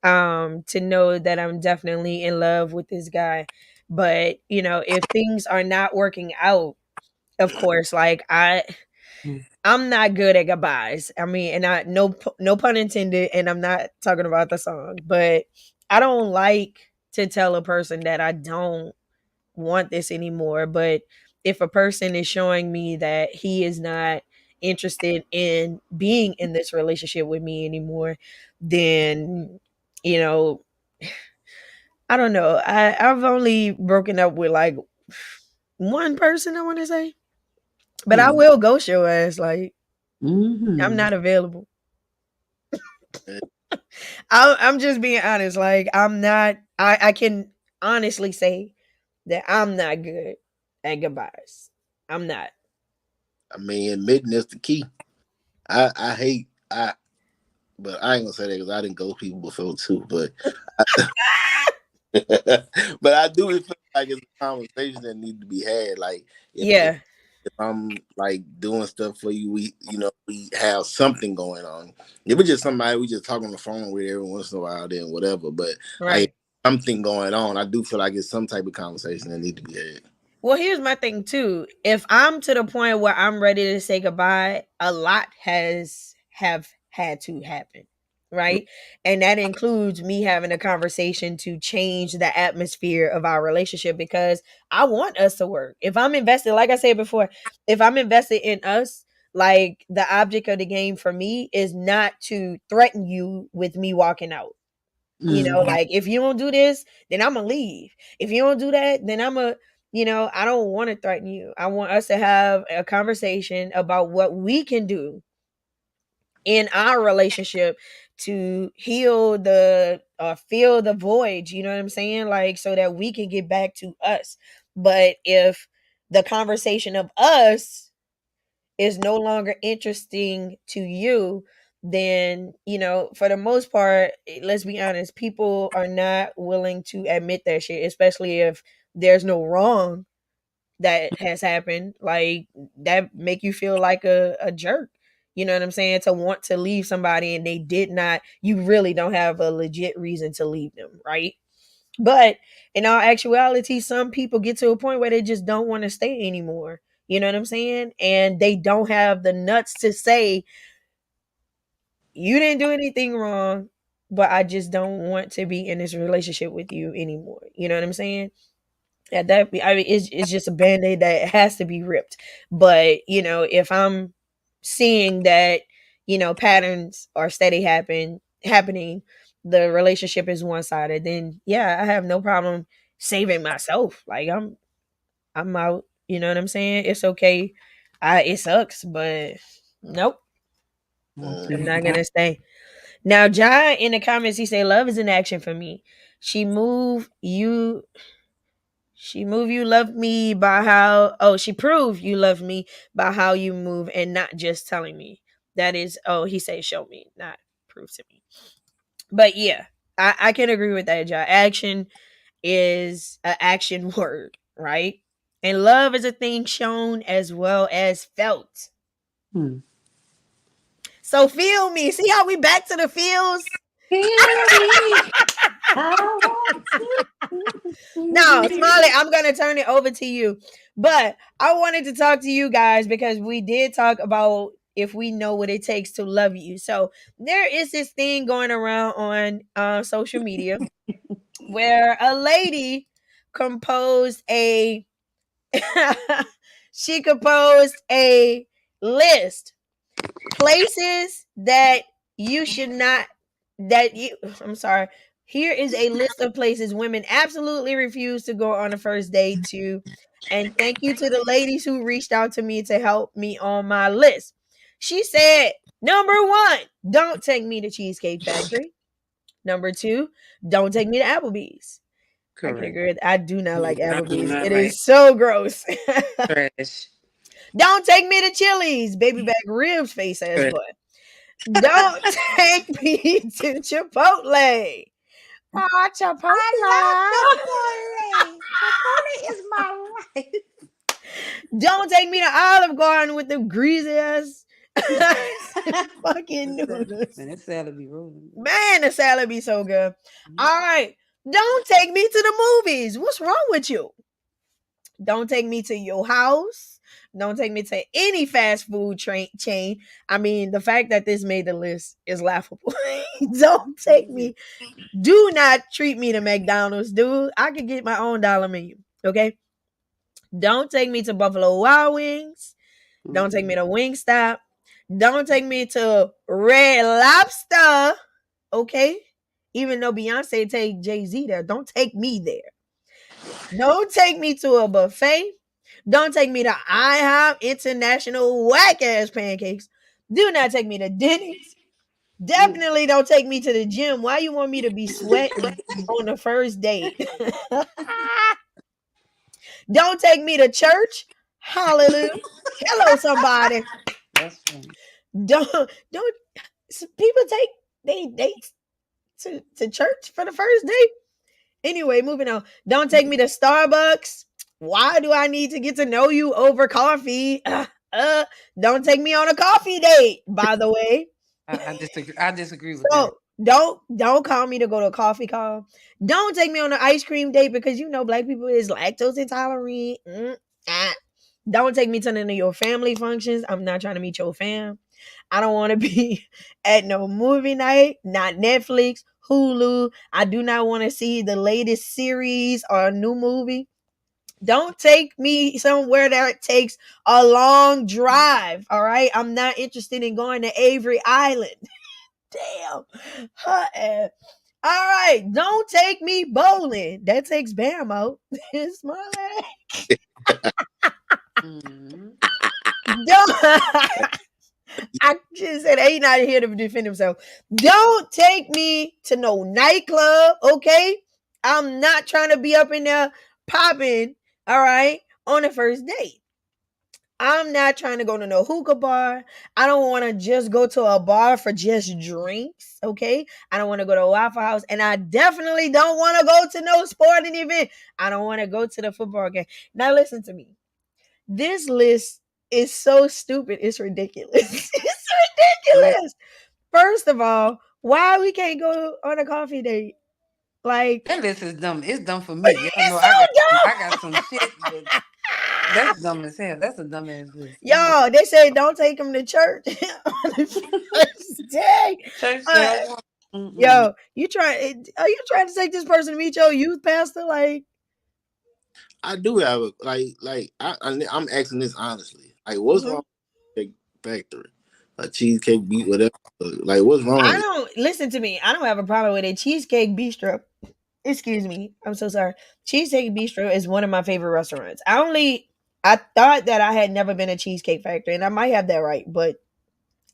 to know that I'm definitely in love with this guy. But if things are not working out, of course, like I'm not good at goodbyes. I mean, and I no pun intended, and I'm not talking about the song, but I don't like to tell a person that I don't want this anymore. But if a person is showing me that he is not interested in being in this relationship with me anymore, then you know, I don't know. I've only broken up with like one person, I want to say, but I will ghost your ass. Like I'm mm-hmm. not available. Eh, I'm just being honest. Like I'm not. I can honestly say that I'm not good at goodbyes. I'm not. I mean, admitting is the key. I hate but I ain't gonna say that because I didn't go people before too. But but I do feel like it's a conversation that need to be had. Like if Yeah. I'm like doing stuff for you, we have something going on. If it's just somebody we just talk on the phone with every once in a while, then whatever. But like Right. something going on, I do feel like it's some type of conversation that need to be had. Well, here's my thing too. If I'm to the point where I'm ready to say goodbye, a lot have had to happen, right? And that includes me having a conversation to change the atmosphere of our relationship because I want us to work. If I'm invested, like I said before, if I'm invested in us, like the object of the game for me is not to threaten you with me walking out. Mm-hmm. Like if you don't do this, then I'm gonna leave. If you don't do that, then I don't want to threaten you. I want us to have a conversation about what we can do in our relationship to heal the fill the void, you know what I'm saying? Like so that we can get back to us. But if the conversation of us is no longer interesting to you, then, for the most part, let's be honest, people are not willing to admit that shit, especially if there's no wrong that has happened. Like that make you feel like a jerk. You know what I'm saying? To want to leave somebody and they did not, you really don't have a legit reason to leave them, right? But in all actuality, some people get to a point where they just don't want to stay anymore. You know what I'm saying? And they don't have the nuts to say, you didn't do anything wrong, but I just don't want to be in this relationship with you anymore. You know what I'm saying? At that, I mean, it's just a band-aid that has to be ripped. But, if I'm seeing that, patterns are steady happening, the relationship is one-sided, then yeah, I have no problem saving myself. Like I'm out. You know what I'm saying? It's okay. It sucks, but nope, I'm Mhm. not gonna stay. Now, John in the comments, he say, "Love is an action for me. She move you. She move you love me by how. Oh, she prove you love me by how you move and not just telling me. That is. Oh, he say show me, not prove to me. But yeah, I can agree with that, John. Action is an action word, right? And love is a thing shown as well as felt. Hmm. So feel me. See how we back to the feels? Feel me. I want No, Smiley, to. I'm gonna turn it over to you. But I wanted to talk to you guys because we did talk about if we know what it takes to love you. So there is this thing going around on social media where a lady composed a she composed a list places that you should not that you I'm sorry. Here is a list of places women absolutely refuse to go on a first date to. And thank you to the ladies who reached out to me to help me on my list. She said, number 1, don't take me to Cheesecake Factory. Number 2, don't take me to Applebee's. I can Correct. agree with I do not like I do Applebee's. not It like is so gross. trash. Don't take me to Chili's. Baby back ribs face ass Correct. boy. Don't take me to Chipotle. Oh, I Chipotle. love Chipotle. Chipotle is my life. Don't take me to Olive Garden with them greasy ass fucking Man, noodles. that salad be rolling. Man, the salad be so good. Mhm. All right. Don't take me to the movies. What's wrong with you? Don't take me to your house. Don't take me to any fast food chain. I mean, the fact that this made the list is laughable. Don't take me. Do not treat me to McDonald's, dude. I could get my own dollar menu. Okay. Don't take me to Buffalo Wild Wings. Don't take me Mm-mm. to Wingstop. Don't take me to Red Lobster. Okay. Even though Beyonce take Jay-Z there, don't take me there. Don't take me to a buffet. Don't take me to IHOP International whack ass pancakes. Do not take me to Denny's. Mm. Definitely don't take me to the gym. Why you want me to be sweating on the first date? Don't take me to church. Hallelujah. Hello, somebody. That's funny. Don't people take they dates to church for the first date? Anyway, moving on. Don't take me to Starbucks. Why do I need to get to know you over coffee? Don't take me on a coffee date, by the way. I disagree. I disagree with that. So don't call me to go to a coffee call. Don't take me on an ice cream date because black people is lactose intolerant. Ah. Don't take me to none of your family functions. I'm not trying to meet your fam. I don't want to be at no movie night, not Netflix, Hulu. I do not want to see the latest series or a new movie. Don't take me somewhere that takes a long drive. All right. I'm not interested in going to Avery Island. Damn. Her ass. All right. Don't take me bowling. That takes Bam out. It's my Mhm. don't I just said ain't not here to defend himself. Don't take me to no nightclub, okay? I'm not trying to be up in there popping, all right, on the first date. I'm not trying to go to no hookah bar. I don't want to just go to a bar for just drinks, okay? I don't want to go to a Waffle House, and I definitely don't want to go to no sporting event. I don't want to go to the football game. Now, listen to me. This list is so stupid. It's ridiculous. It's Let ridiculous. First of all, why we can't go on a coffee date? Like, that list is dumb. It's dumb for me. Y'all know it's so I got some shit, but dumb. that's dumb as hell. That's a dumb ass list. I'm like, Yo, they say don't take them to church on the first day. church Uh, girl. Mm-mm. yo, are you trying to take this person to meet your youth pastor? Like, I do have a I'm asking this honestly. Like, what's mhm. wrong with the factory? a cheesecake beat whatever. Like, what's wrong I with it? don't listen to me. I don't have a problem with it. Cheesecake Bistro. Excuse me. I'm so sorry. Cheesecake Bistro is one of my favorite restaurants. I thought that I had never been a Cheesecake Factory, and I might have that right, but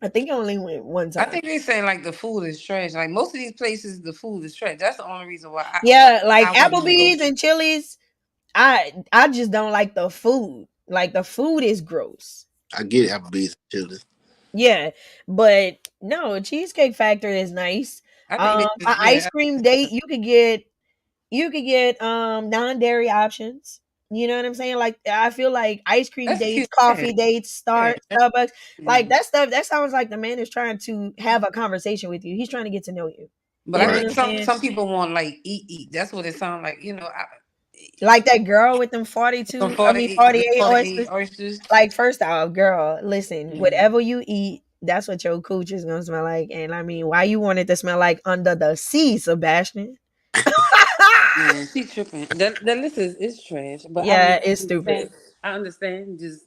I think I only went one I time. think they say like the food is trash. Like most of these places, the food is trash. That's the only reason why Yeah, like I wouldn't go. Applebee's and Chili's. I just don't like the food. Like the food is gross. I get Applebee's and Chili's. Yeah, but no, Cheesecake Factory is nice. I think they A just ice yeah. cream date, you could get non-dairy options. You know what I'm saying? Like I feel like ice cream That's dates, cute. Yeah, coffee dates, yeah, Starbucks, yeah. like that stuff. That sounds like the man is trying to have a conversation with you. He's trying to get to know you. But You I know Right. what think I'm some saying? some people want like eat. That's what it sounds like. Like that girl with them Some 48 48 oysters. oysters. Like first off, girl, listen, Mm. whatever you eat, that's what your cooch is gonna smell like. And I mean, why you want it to smell like under the sea, Sebastian? Yeah, she tripping. The list is trash. But I Yeah, mean, it's stupid. I understand. Just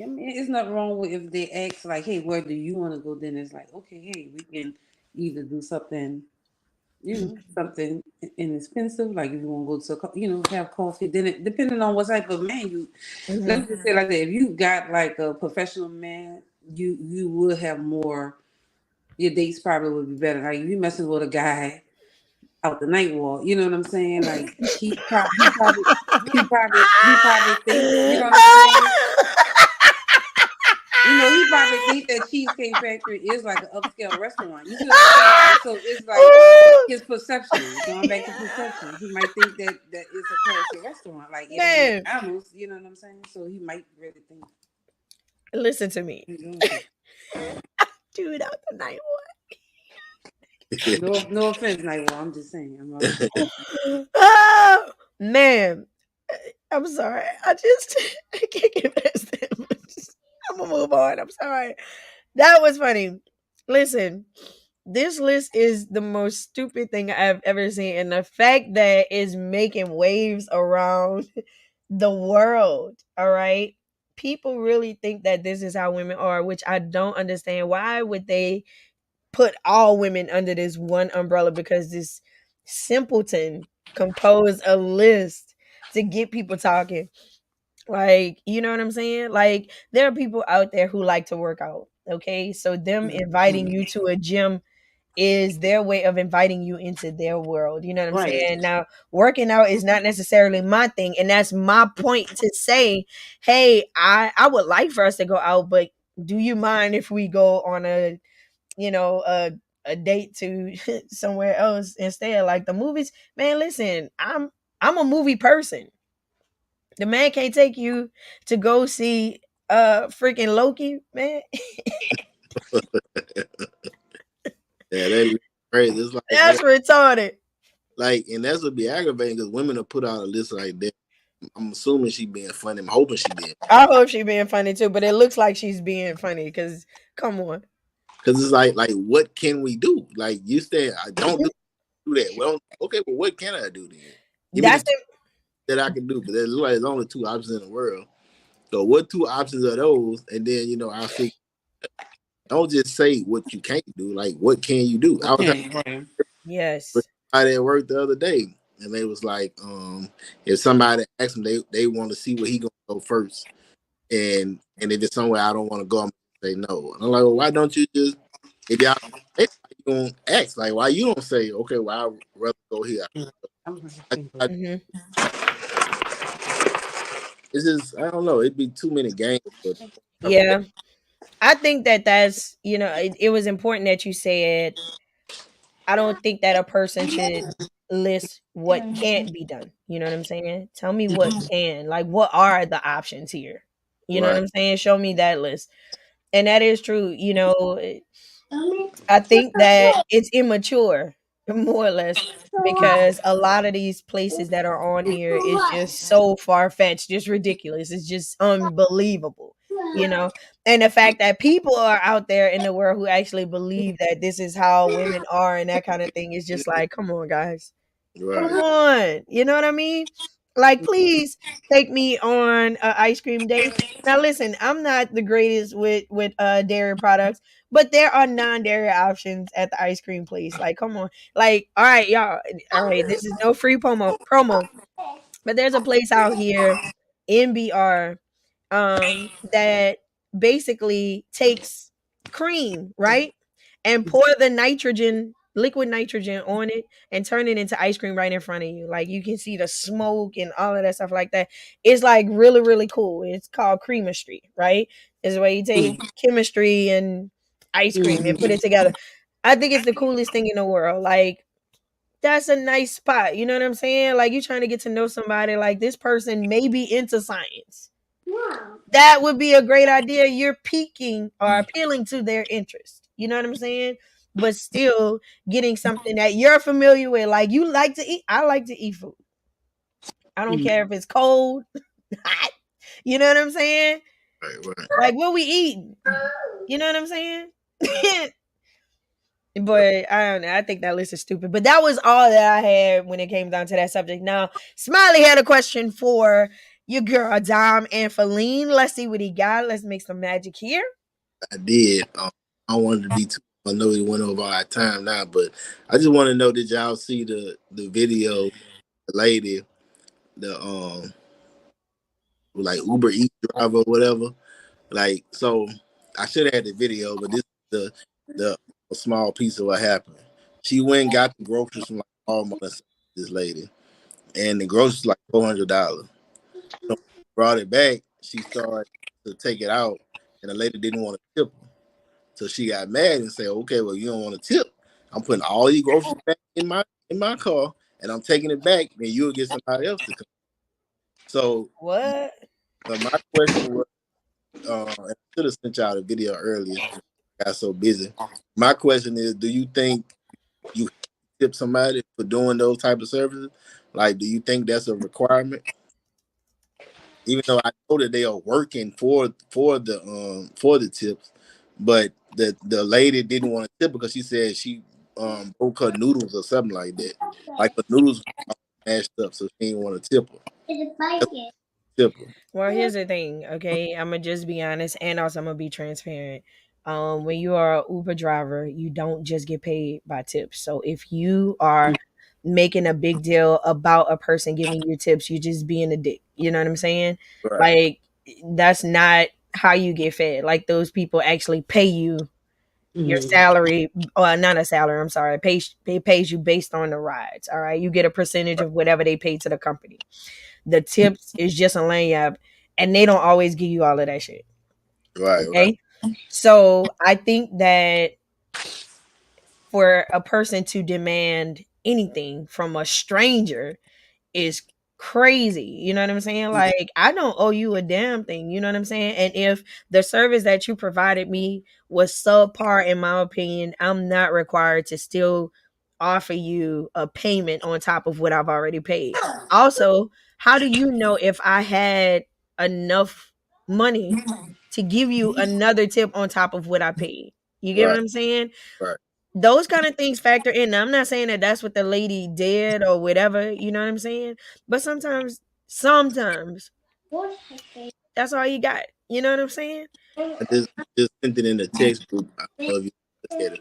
I mean, it's not wrong with if they ask like, "Hey, where do you want to go?" Then it's like, okay, hey, we can either do something, something inexpensive, like if you want to go to, have coffee. Then it depending on what type of man you. Let Hmm. me just say like that. If you got like a professional man, you will have more. Your dates probably would be better. Like if you messing with a guy out the night walk. You know what I'm saying? Like he probably think, you know what I'm saying? He probably think that Cheesecake Factory is like an upscale restaurant. You see what I'm saying? Like so it's like Ooh, his perception. Going back to perception. He might think that is a classy restaurant. Like it ain't man, McDonald's, you know what I'm saying? So he might really think listen to me. he's doing something. Dude out the night No offense, Nightwall. I'm just saying. one. Oh, man. I'm sorry. I can't get past that. I'm gonna move on. I'm sorry. That was funny. Listen, this list is the most stupid thing I've ever seen, and the fact that it's making waves around the world. All right, people really think that this is how women are, which I don't understand. Why would they put all women under this one umbrella? Because this simpleton composed a list to get people talking. Like, you know what I'm saying? Like, there are people out there who like to work out. Okay. So, them inviting Mhm. you to a gym is their way of inviting you into their world. You know what I'm Right. saying? Now, working out is not necessarily my thing. And that's my point to say, hey, I would like for us to go out, but do you mind if we go on you know, a date to somewhere else instead? Like the movies, man, listen, I'm a movie person. The man can't take you to go see freaking Loki, man. Yeah, that crazy. It's That's retarded. and that's what be aggravating because women will put out a list like that. I'm assuming she being funny. I'm hoping she being I hope she being funny too, but it looks like she's being funny because come on. because it's like what can we do? Like you said, I don't do that. Well, okay, but what can I do then? Give me the That's two that I can do, but there's only two options in the world. So what two options are those? And then I figure don't just say what you can't do. Like what can you do? I was Okay. Right. yes. somebody at work the other day, and they was like, if somebody asks them, they want to see where he gonna go first, and if it's somewhere I don't want to go, I'm gonna say no. And I'm like, well, why don't you just if y'all why you gonna ask? Like, why you don't say, okay, well, I'd rather go here. Hmm. It's just I don't know. It'd be too many games, but Yeah. I think that that's, it was important that you said, I don't think that a person should list what can't be done. You know what I'm saying? Tell me what can. Like, what are the options here? You know what right, I'm saying? Show me that list. And that is true. I think that it's immature, more or less, because a lot of these places that are on here is just so far fetched, just ridiculous. It's just unbelievable, you know. And the fact that people are out there in the world who actually believe that this is how women are and that kind of thing is just like, come on, guys. Come right. on. You know what I mean? Like, please take me on an ice cream date. Now, listen, I'm not the greatest with dairy products, but there are non-dairy options at the ice cream place. Like, come on. Like, all right, y'all. All right, this is no free promo. But there's a place out here in BR that basically takes cream, right? And pour the nitrogen, liquid nitrogen on it and turn it into ice cream right in front of you. Like you can see the smoke and all of that stuff like that. It's like really, really cool. It's called creamistry, right? Is where you take chemistry and ice cream and put it together. I think it's the coolest thing in the world. Like that's a nice spot. You know what I'm saying? Like you trying to get to know somebody like this person may be into science. That would be a great idea. You're piquing or appealing to their interest. You know what I'm saying? But still getting something that you're familiar with. Like you like to eat. I like to eat food. I don't care if it's cold, hot. You know what I'm saying? Right. Like what we eating. You know what I'm saying? But I don't know. I think that list is stupid. But that was all that I had when it came down to that subject. Now, Smiley had a question for your girl Dom and Feline. Let's see what he got. Let's make some magic here. I did. I don't want to be too. I know we went over our time now, but I just want to know, did y'all see the video? The lady, the like Uber Eats driver or whatever. Like, so I should have had the video, but this is the a small piece of what happened. She went and got the groceries from like Walmart. This lady, and the groceries like $400. So brought it back. She started to take it out, and the lady didn't want to tip her. So she got mad and said, "Okay, well, you don't want to tip. I'm putting all these groceries back in my car, and I'm taking it back, and you'll get somebody else to come." So What? my question was, and I should have sent y'all a video earlier. I got so busy. My question is, do you think you tip somebody for doing those type of services? Like, do you think that's a requirement? Even though I know that they are working for the tips, but the lady didn't want to tip because she said she broke her noodles or something like that. Like the noodles mashed up, so she didn't want to tip her. Tip her. Well, here's the thing, okay? I'm gonna just be honest, and also I'm gonna be transparent. When you are an Uber driver, you don't just get paid by tips. So if you are making a big deal about a person giving you tips, you just being a dick. You know what I'm saying? Right. Like that's not how you get fed. Like those people actually pay you your salary, or not a salary. I'm sorry, pays you based on the rides. All right, you get a percentage of whatever they pay to the company. The tips is just a lanyard, and they don't always give you all of that shit. Right. Okay, so I think that for a person to demand anything from a stranger is crazy. You know what I'm saying? Like, I don't owe you a damn thing. You know what I'm saying? And if the service that you provided me was subpar, in my opinion, I'm not required to still offer you a payment on top of what I've already paid. Also, how do you know if I had enough money to give you another tip on top of what I paid? You get what Right. I'm saying? Right. Those kind of things factor in. Now, I'm not saying that that's what the lady did or whatever, you know what I'm saying? But sometimes that's all you got. You know what I'm saying? I just sent it in the text group. I don't know if you look at it.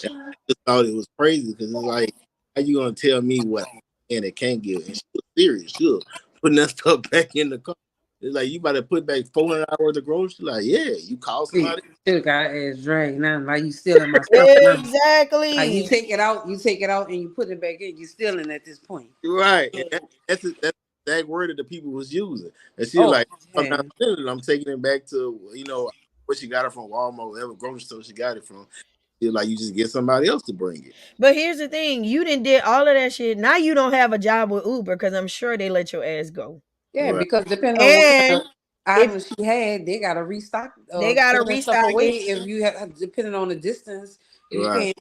And I just thought it was crazy because it's like, how you gonna tell me what I can and can't give? And she was serious. She was putting that stuff back in the car. It's like you about to put back $400 worth of groceries. Like, yeah, you call somebody. Still got ass dragged now. Like you stealing my stuff now. Like you Exactly. take it out, and you put it back in. You stealing at this point. Right. And that's the exact word that the people was using. And she was Oh like, I'm yeah. not stealing it. I'm taking it back to, where she got it from, Walmart, whatever grocery store she got it from. She was like, you just get somebody else to bring it. But here's the thing, you didn't did all of that shit. Now you don't have a job with Uber because I'm sure they let your ass go. Yeah, Right. because depending on what kind And of if items she had, they gotta restock they gotta send that stuff restock away it, if you have depending on the distance. If you Right.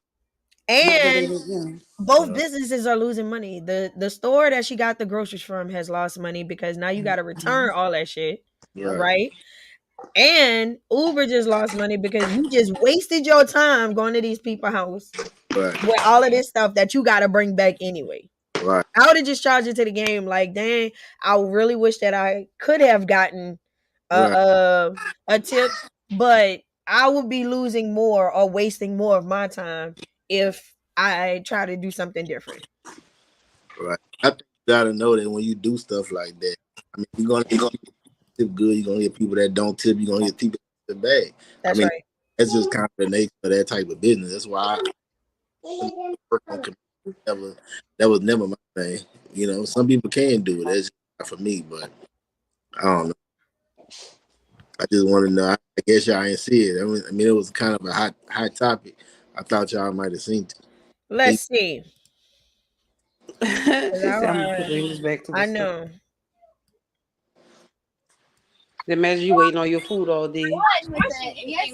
can't make sure they and just, both businesses are losing money. The store that she got the groceries from has lost money because now you got to return all that shit, Right. right? And Uber just lost money because you just wasted your time going to these people's house Right. with all of this stuff that you got to bring back anyway. Right. I would have just charged it to the game. Like, dang, I really wish that I could have gotten a Right. a tip, but I would be losing more or wasting more of my time if I try to do something different. Right. I think you gotta know that when you do stuff like that, I mean, you're gonna tip good. You're gonna get people that don't tip. You're gonna get people that tip bad. That's I mean, right. that's just kind of the nature of that type of business. That's why I work on commission. That was never my thing. You know, some people can do it. That's just not for me, but I don't know. I just want to know. I guess y'all ain't see it. I mean, it was kind of a hot topic. I thought y'all might have seen it. Let's see. She said, I'm gonna put I this back to the store. know. Imagine you waiting on your food all day. The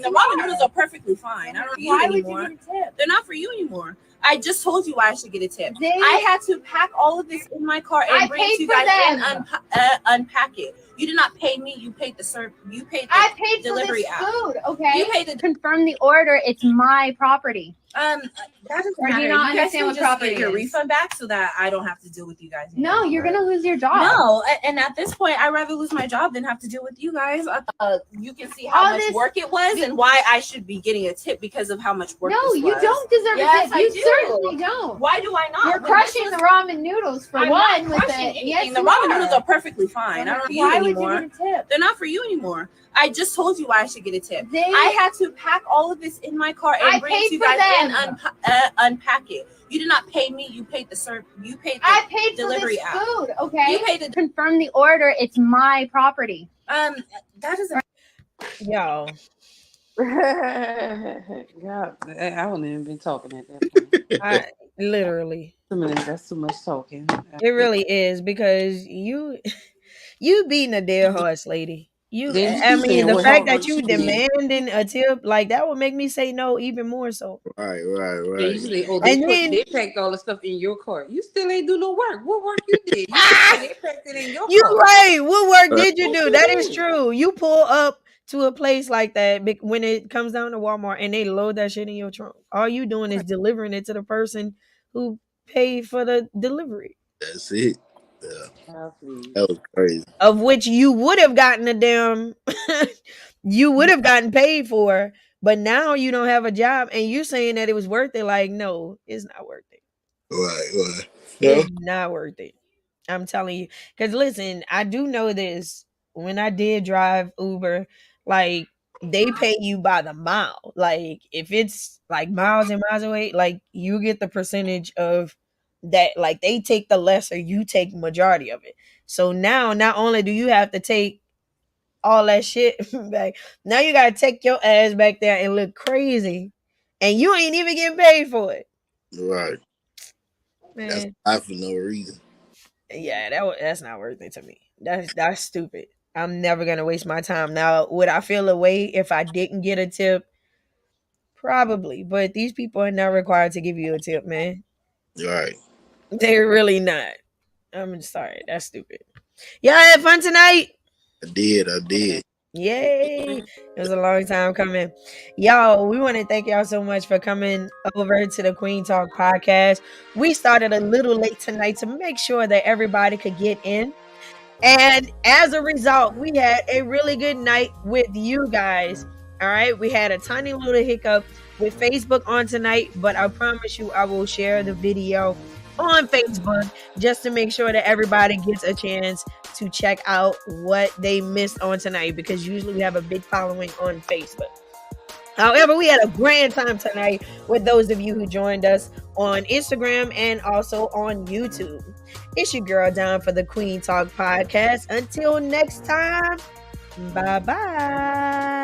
ramen noodles are perfectly fine. I don't need it anymore. They're not for you anymore. I just told you why I should get a tip. I had to pack all of this in my car and bring it to you guys and unpack it. You did not pay me. You paid the You paid the I paid delivery for this app. food. Okay. You paid the Confirm the order. It's my property. that doesn't Or do matter. you not guys understand can what just property get your is? refund back so that I don't have to deal with you guys anymore. No, you're gonna lose your job. No, and at this point, I'd rather lose my job than have to deal with you guys. You can see how All much this- work it was and why I should be getting a tip because of how much work. No, this you was. don't deserve Yes, a tip. I You do. certainly don't. Why do I not? You're When this crushing was- the ramen noodles for I'm one not with crushing it. anything. Yes, The you ramen are. noodles are perfectly fine. I don't need Why it would anymore. you get a tip? They're not for you anymore. I just told you why I should get a tip. They- I had to pack all of this in my car and I bring it paid to you for guys and them. unpack it. You did not pay me. You paid the You paid the I paid for delivery this app. food. Okay. You paid the Confirm the order. It's my property. that doesn't. Y'all. Yeah, I wouldn't even been talking at that point. Literally. That's too much talking. It really is because you beating a dead horse, lady. Then you I keep mean, saying the what fact hard that you work she did. demanding a tip, like that would make me say no even more so. Right. Yeah, you say, oh, And then they packed all the stuff in your car. You still ain't do no work. What work you did? You said they packed it in your you car. right. What work did you What do? you That is did? true. You pull up to a place like that when it comes down to Walmart and they load that shit in your trunk. All you doing is delivering it to the person who paid for the delivery. That's it. Yeah. Oh, please. That was crazy. Of which you would have gotten you would have gotten paid for, but now you don't have a job and you saying that it was worth it. Like, no, it's not worth it. Right. It's not worth it. I'm telling you. Because listen, I do know this. When I did drive Uber, like they pay you by the mile. Like if it's like miles and miles away, like you get the percentage of that. Like they take the lesser, you take majority of it. So now not only do you have to take all that shit back, now you gotta take your ass back there and look crazy. And you ain't even getting paid for it. Right. That's Man. life for no reason. Yeah, that's not worth it to me. That's stupid. I'm never gonna waste my time. Now, would I feel a way if I didn't get a tip? Probably, but these people are not required to give you a tip, man. Right. They're really not. I'm sorry, that's stupid. Y'all had fun tonight? I did. Yay! It was a long time coming. Y'all, we want to thank y'all so much for coming over to the Queen Talk podcast. We started a little late tonight to make sure that everybody could get in. And as a result, we had a really good night with you guys. All right. We had a tiny little hiccup with Facebook on tonight, but I promise you I will share the video on Facebook just to make sure that everybody gets a chance to check out what they missed on tonight, because usually we have a big following on Facebook. However, we had a grand time tonight with those of you who joined us on Instagram and also on YouTube. It's your girl Don for the Queen Talk podcast. Until next time, bye-bye.